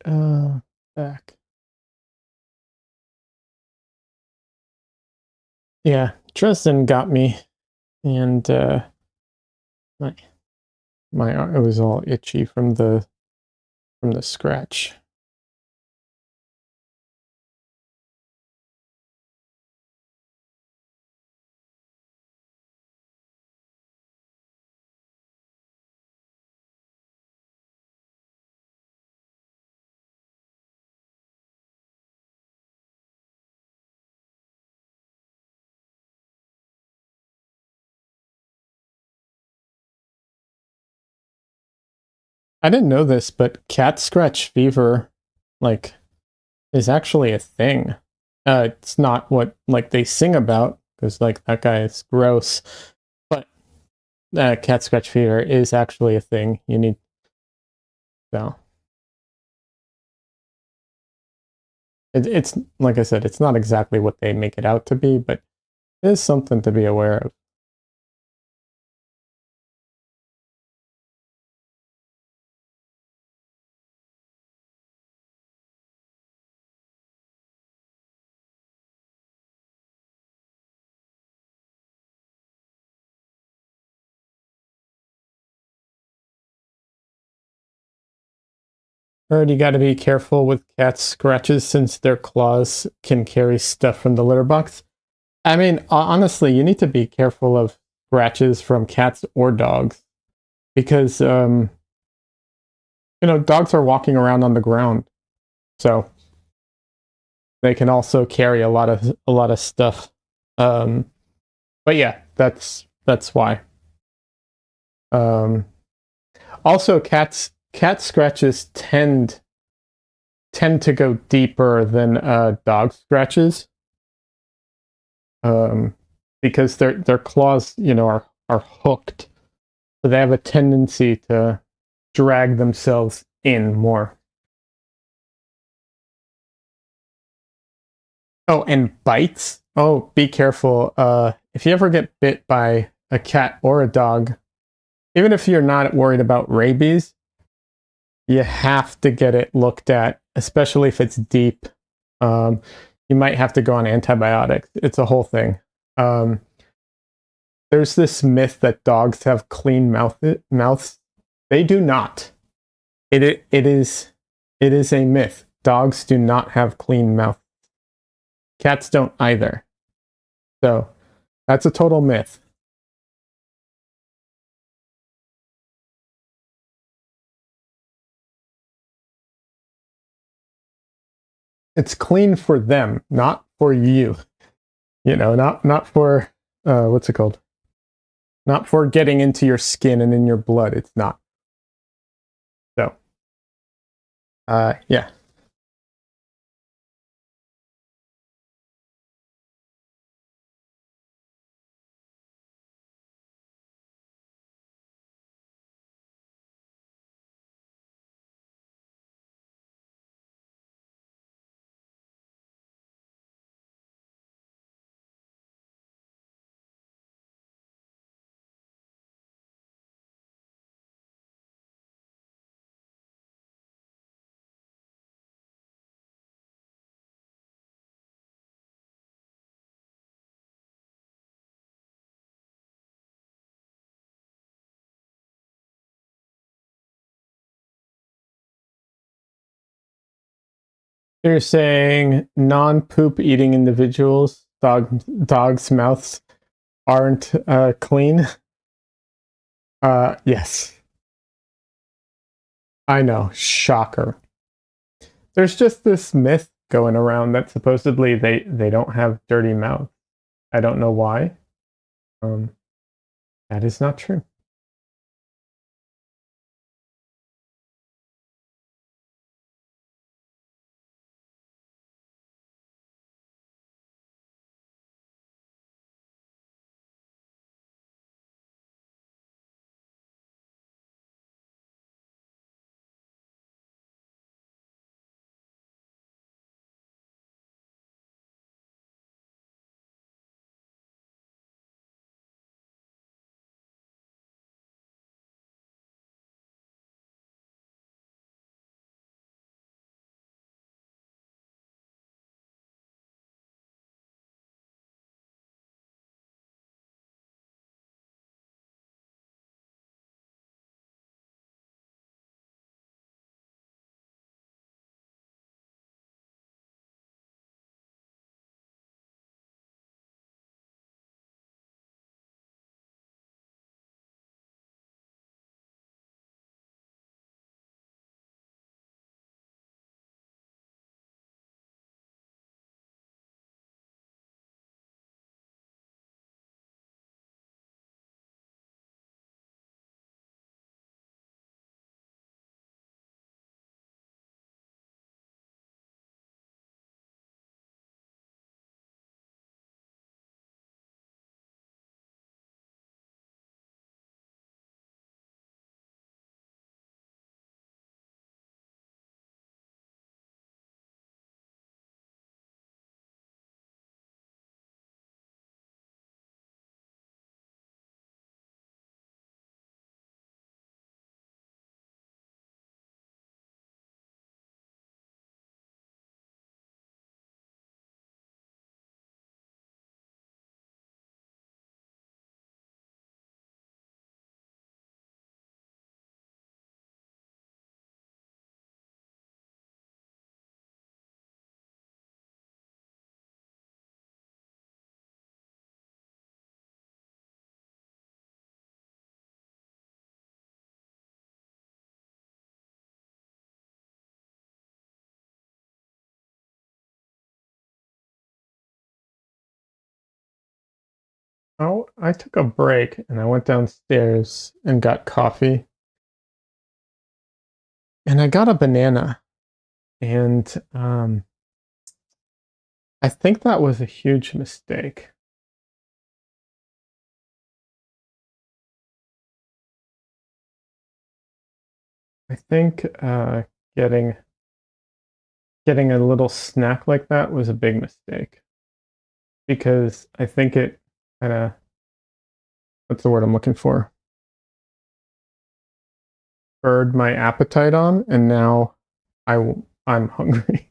back. Yeah, Tristan got me, and my it was all itchy from the scratch. I didn't know this, but cat scratch fever, like, is actually a thing. It's not what like they sing about because like that guy is gross, but cat scratch fever is actually a thing. You need so it's like I said, it's not exactly what they make it out to be, but it is something to be aware of. Heard you got to be careful with cat scratches since their claws can carry stuff from the litter box. I mean, honestly, you need to be careful of scratches from cats or dogs because dogs are walking around on the ground, so they can also carry a lot of stuff. Um, but yeah, that's why. Um, Also, cat scratches tend to go deeper than dog scratches, um, because their claws, are hooked, so they have a tendency to drag themselves in more. Oh, and bites. Oh, be careful. If you ever get bit by a cat or a dog, even if you're not worried about rabies, you have to get it looked at, especially if it's deep. Um, you might have to go on antibiotics. It's a whole thing. Um, there's this myth that dogs have clean mouths. They do not. It is a myth. Dogs do not have clean mouths. Cats don't either. So that's a total myth. It's clean for them, not for you. Not for what's it called? Not for getting into your skin and in your blood. It's not. So, yeah. You're saying non-poop eating individuals, dogs' mouths aren't clean. Yes, I know. Shocker. There's just this myth going around that supposedly they don't have dirty mouths. I don't know why. Um, that is not true. Oh, I took a break and I went downstairs and got coffee. And I got a banana. And I think that was a huge mistake. I think getting getting a little snack like that was a big mistake because I think it kind of, what's the word I'm looking for? Spurred my appetite on, and now I'm hungry.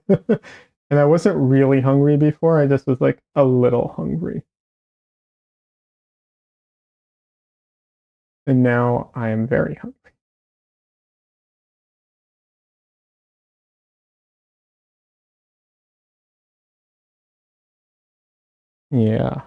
And I wasn't really hungry before. I just was like a little hungry. And now I am very hungry. Yeah.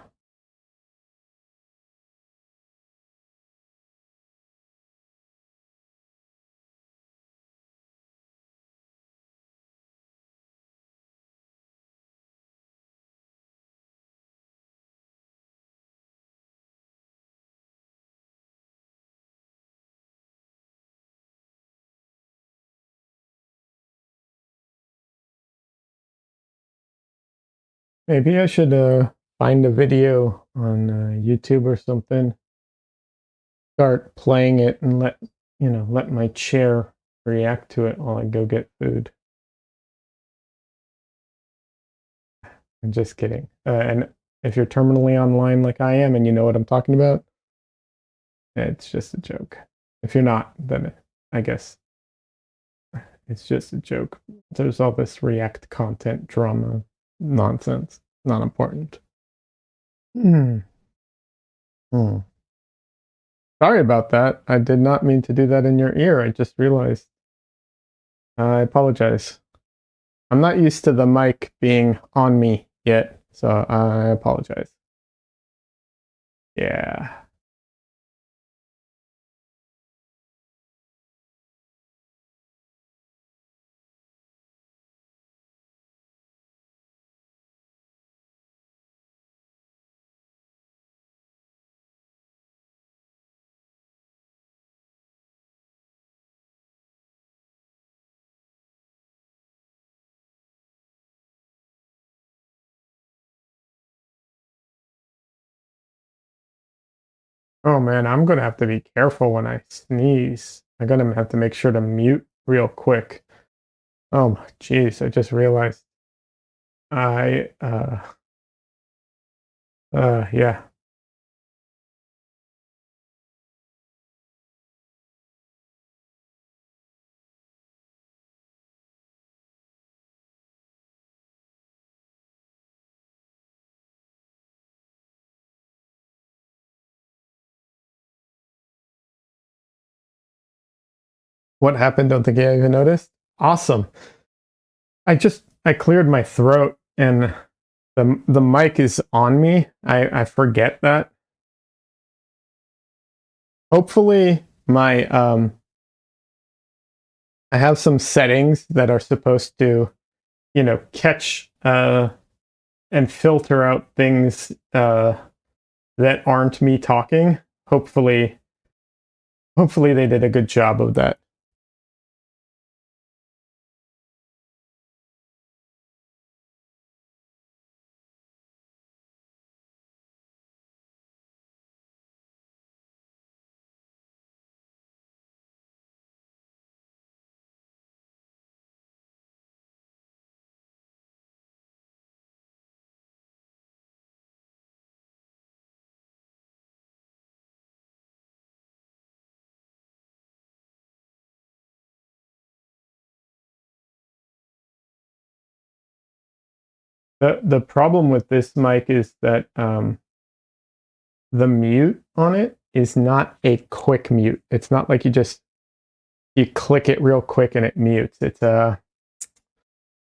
Maybe I should find a video on YouTube or something, start playing it and let my chair react to it while I go get food. I'm just kidding. And if you're terminally online like I am and you know what I'm talking about, it's just a joke. If you're not, then I guess it's just a joke. There's all this React content drama nonsense. Not important. Hmm. Hmm. Sorry about that. I did not mean to do that in your ear. I just realized. I apologize. I'm not used to the mic being on me yet, so I apologize. Yeah. Oh man, I'm gonna have to be careful when I sneeze. I'm gonna have to make sure to mute real quick. Oh my jeez, I just realized I yeah. What happened? Don't think I even noticed. Awesome. I cleared my throat and the mic is on me. I forget that. Hopefully my I have some settings that are supposed to, catch and filter out things that aren't me talking. Hopefully, hopefully they did a good job of that. The problem with this mic is that the mute on it is not a quick mute. It's not like you click it real quick and it mutes. It's a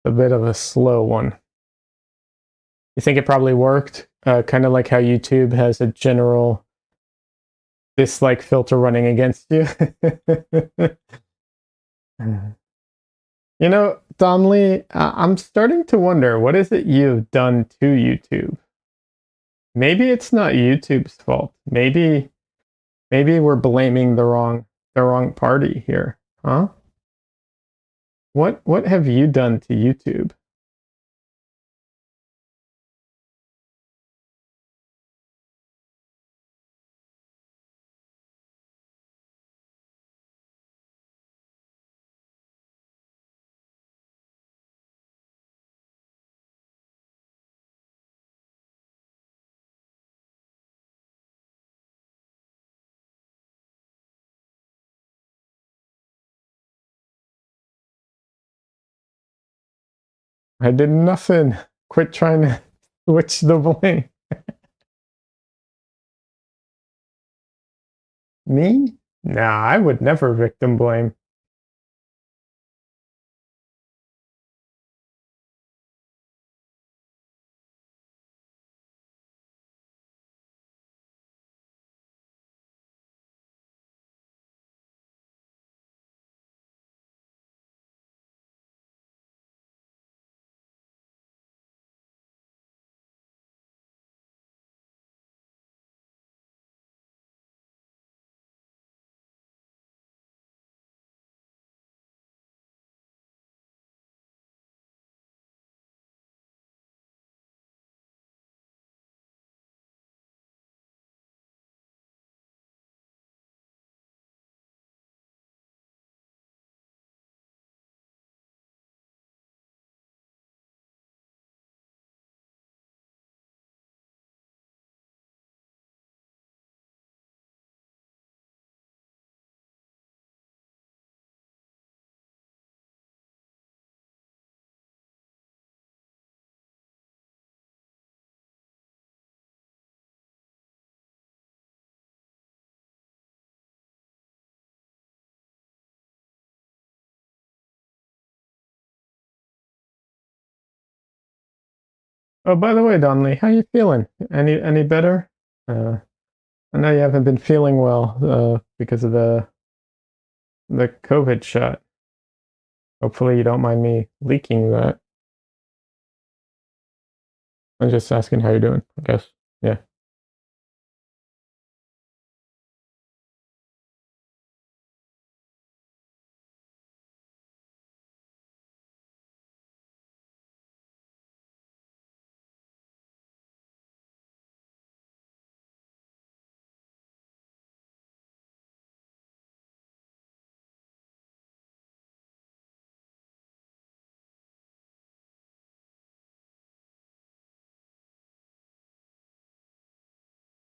bit of a slow one. You think it probably worked? Kind of like how YouTube has a general dislike filter running against you. Donnelly, I'm starting to wonder what is it you've done to YouTube? Maybe it's not YouTube's fault. Maybe we're blaming the wrong party here, huh? What have you done to YouTube? I did nothing. Quit trying to switch the blame. Me? Nah, I would never victim blame. Oh, by the way, Donnelly, how you feeling? Any better? Uh, I know you haven't been feeling well because of the COVID shot. Hopefully, you don't mind me leaking that. I'm just asking how you're doing, I guess. Yeah.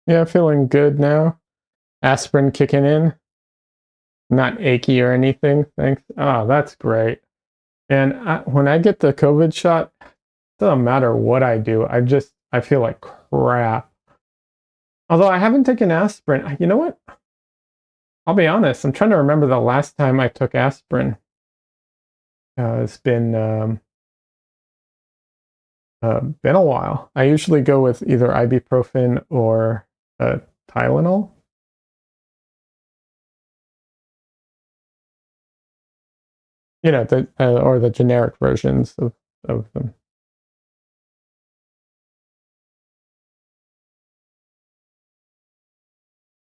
Yeah, feeling good now. Aspirin kicking in. Not achy or anything. Thanks. Oh, that's great. And when I get the COVID shot, it doesn't matter what I do. I feel like crap. Although I haven't taken aspirin. You know what? I'll be honest. I'm trying to remember the last time I took aspirin. It's been a while. I usually go with either ibuprofen or Tylenol. You know, or the generic versions of them.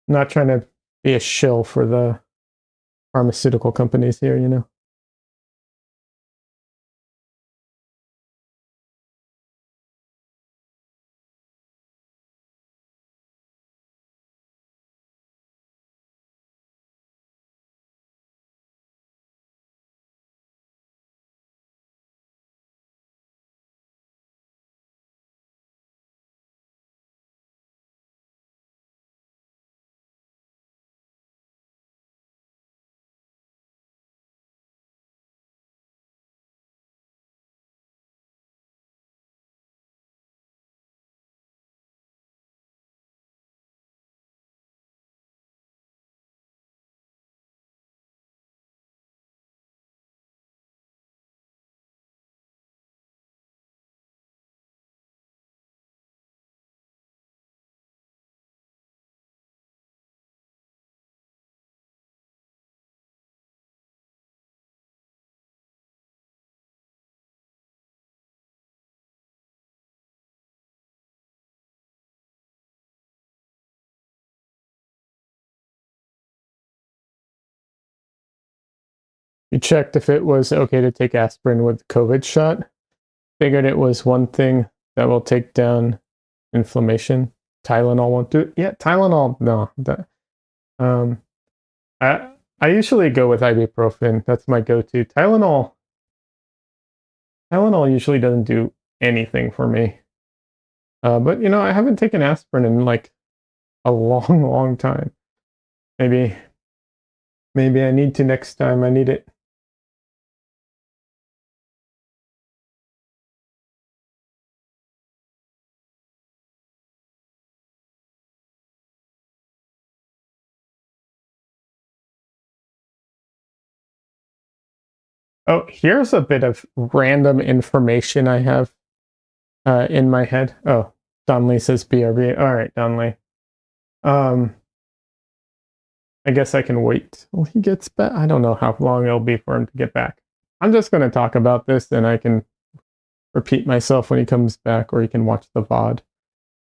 Not trying to be a shill for the pharmaceutical companies here, you know. You checked if it was okay to take aspirin with COVID shot. Figured it was one thing that will take down inflammation. Tylenol won't do it. Yeah, Tylenol, no. Um, I usually go with ibuprofen. That's my go-to. Tylenol usually doesn't do anything for me. But I haven't taken aspirin in like a long, long time. Maybe I need to next time I need it. Oh, here's a bit of random information I have in my head. Oh, Donley says BRB. All right, Donley. I guess I can wait till he gets back. I don't know how long it'll be for him to get back. I'm just going to talk about this, and I can repeat myself when he comes back, or he can watch the VOD.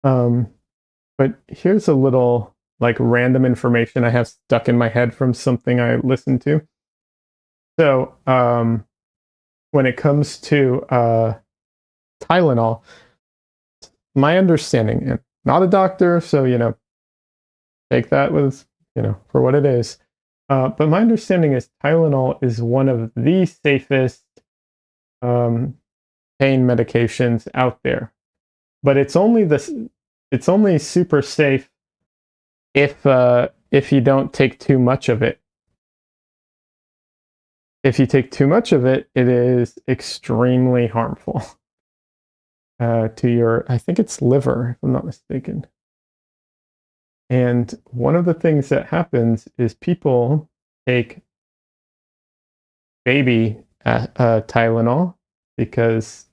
But here's a little like random information I have stuck in my head from something I listened to. So when it comes to Tylenol, my understanding, and not a doctor, so take that with for what it is. But my understanding is Tylenol is one of the safest pain medications out there. But it's only super safe if you don't take too much of it. If you take too much of it, it is extremely harmful to your, I think it's liver, if I'm not mistaken. And one of the things that happens is people take baby Tylenol because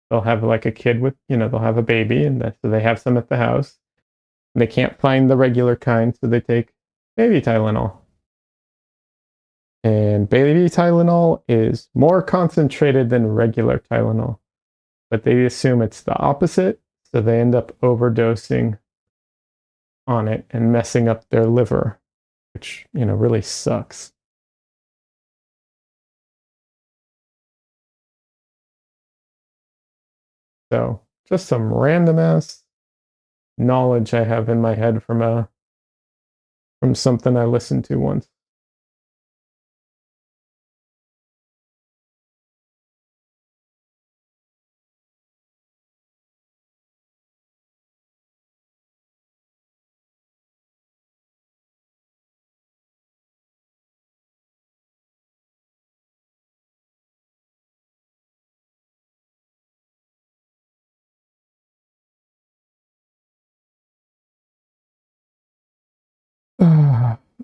they'll have like a kid with, they'll have a baby, and so they have some at the house. And they can't find the regular kind, so they take baby Tylenol. And baby Tylenol is more concentrated than regular Tylenol, but they assume it's the opposite, so they end up overdosing on it and messing up their liver, which really sucks. So just some random ass knowledge I have in my head from something I listened to once.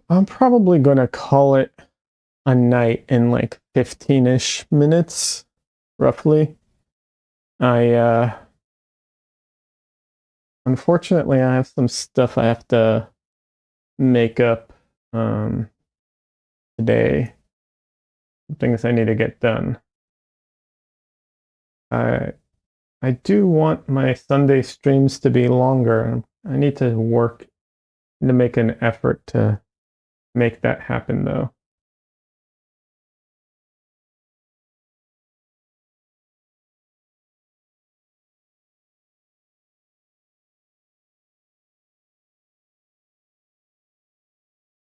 I'm probably gonna call it a night in like 15-ish minutes, roughly. I unfortunately I have some stuff I have to make up today. Things I need to get done. I do want my Sunday streams to be longer. I need to work to make an effort to make that happen, though.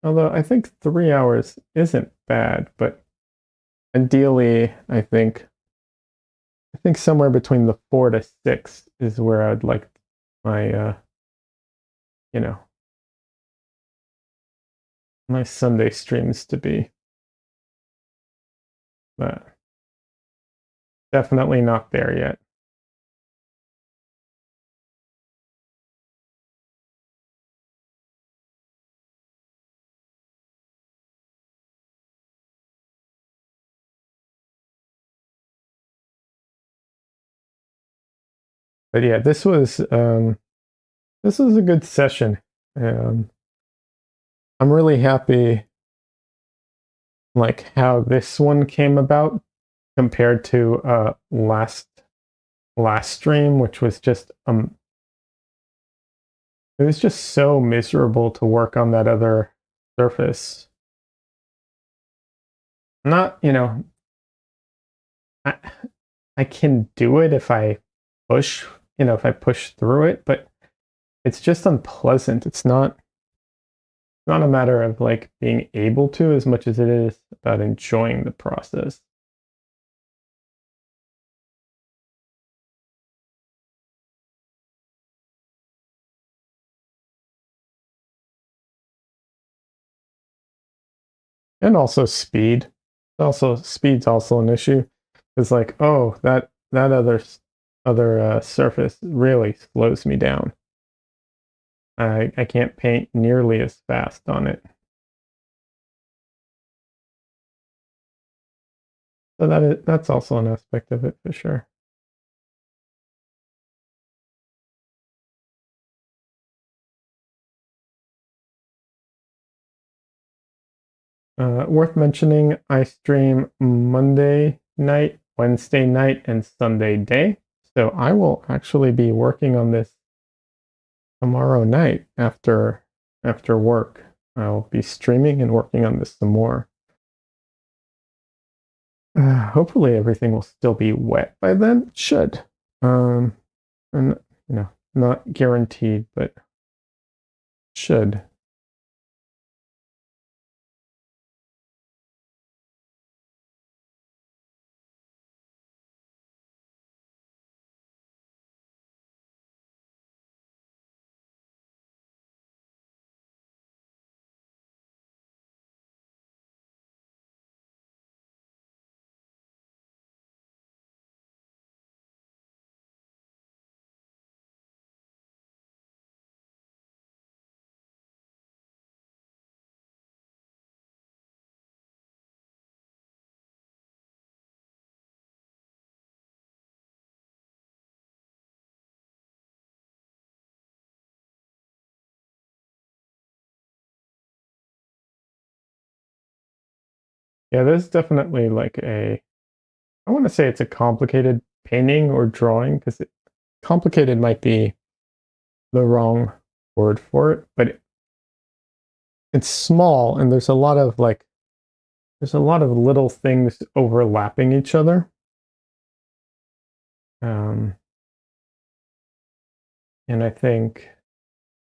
Although I think 3 hours isn't bad, but ideally, I think somewhere between the 4 to 6 is where I'd like my my Sunday streams to be. But definitely not there yet. But yeah, this was a good session. I'm really happy like how this one came about compared to last stream, which was just it was just so miserable to work on that other surface. not, I, I can do it if I push, if I push through it, but it's just unpleasant. It's not a matter of like being able to as much as it is about enjoying the process. And also speed. Also, speed's also an issue. It's like, oh, that other surface really slows me down. I can't paint nearly as fast on it. So that's also an aspect of it for sure. Worth mentioning, I stream Monday night, Wednesday night, and Sunday day. So I will actually be working on this tomorrow night after work. I'll be streaming and working on this some more. Hopefully everything will still be wet by then. It should. Um, and not guaranteed, but should. Yeah, there's definitely like I want to say it's a complicated painting or drawing because complicated might be the wrong word for it, but it's small and there's a lot of little things overlapping each other. Um, and I think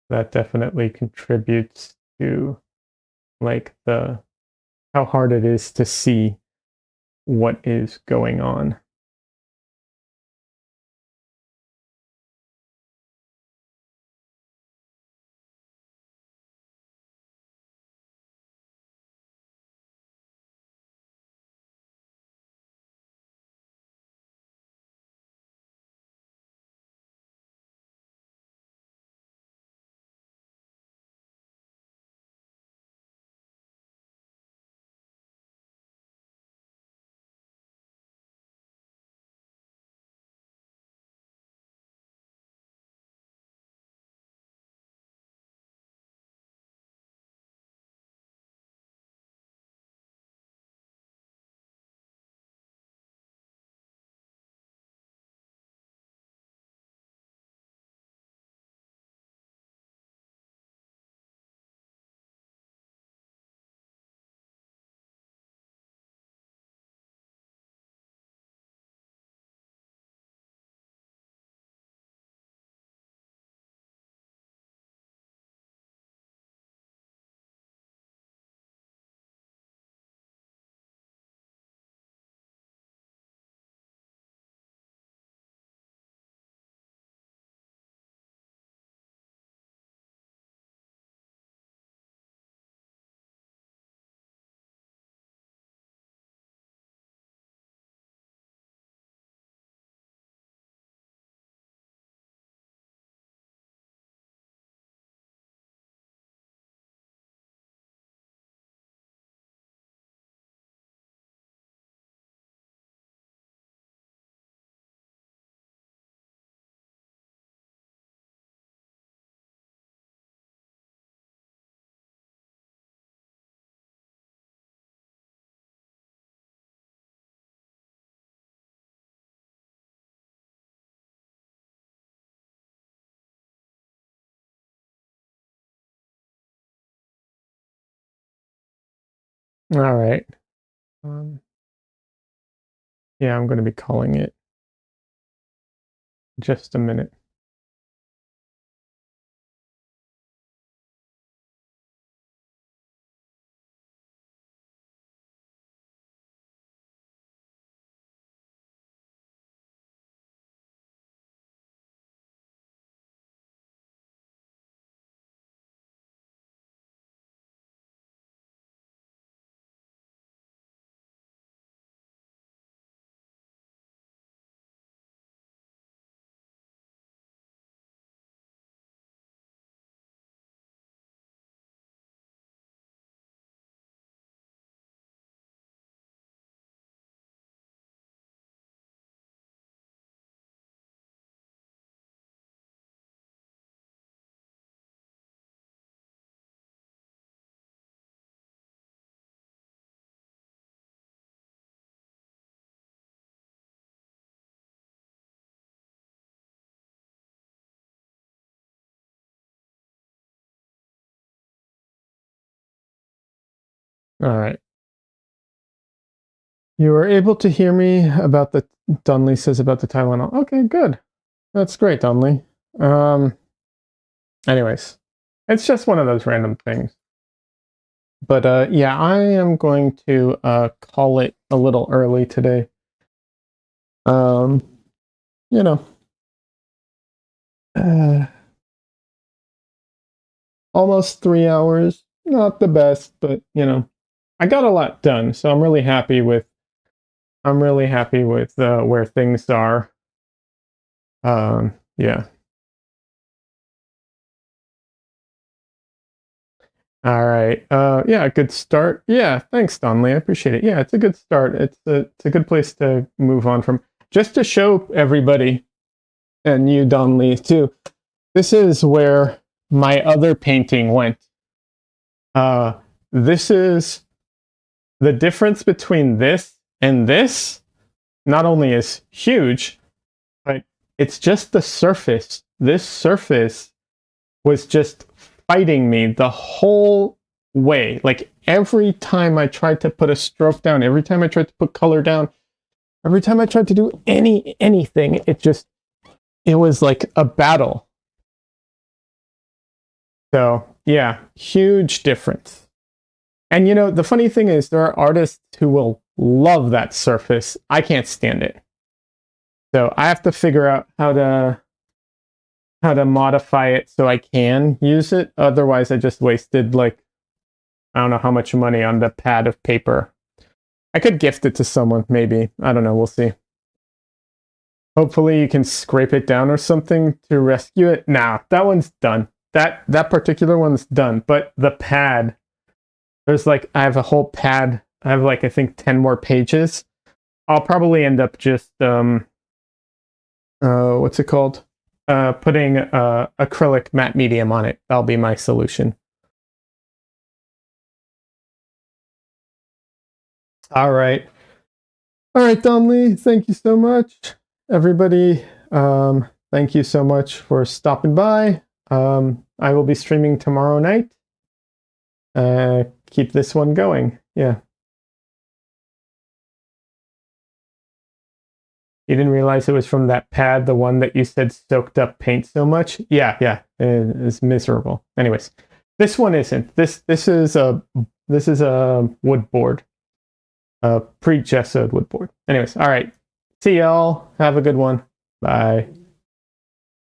that definitely contributes to like the how hard it is to see what is going on. All right. Yeah, I'm going to be calling it just a minute. All right. You were able to hear me about the Dunley says about the Tylenol. Okay, good. That's great, Dunley. Anyways, it's just one of those random things. But yeah, I am going to call it a little early today. Um, you know, uh, almost 3 hours. Not the best, but I got a lot done, so I'm really happy with. I'm really happy with where things are. Yeah. All right. Yeah, good start. Yeah, thanks, Donley. I appreciate it. Yeah, it's a good start. It's a good place to move on from. Just to show everybody and you, Donley, too. This is where my other painting went. This is the difference between this and this. Not only is huge, but it's just the surface. This surface was just fighting me the whole way. Like every time I tried to put a stroke down, every time I tried to put color down, every time I tried to do anything, it was like a battle. So yeah, huge difference. And the funny thing is there are artists who will love that surface. I can't stand it. So I have to figure out how to modify it so I can use it. Otherwise I just wasted I don't know how much money on the pad of paper. I could gift it to someone, maybe. I don't know, we'll see. Hopefully you can scrape it down or something to rescue it. Nah, that one's done. That particular one's done. But the pad, there's I have a whole pad. I have I think 10 more pages. I'll probably end up just what's it called? Putting acrylic matte medium on it. That'll be my solution. All right, Donley. Thank you so much, everybody. Thank you so much for stopping by. I will be streaming tomorrow night. Keep this one going. Yeah. You didn't realize it was from that pad, the one that you said soaked up paint so much? Yeah. It's miserable. Anyways, this one isn't. This is a wood board. Pre-gessoed wood board. Anyways, all right. See y'all. Have a good one. Bye.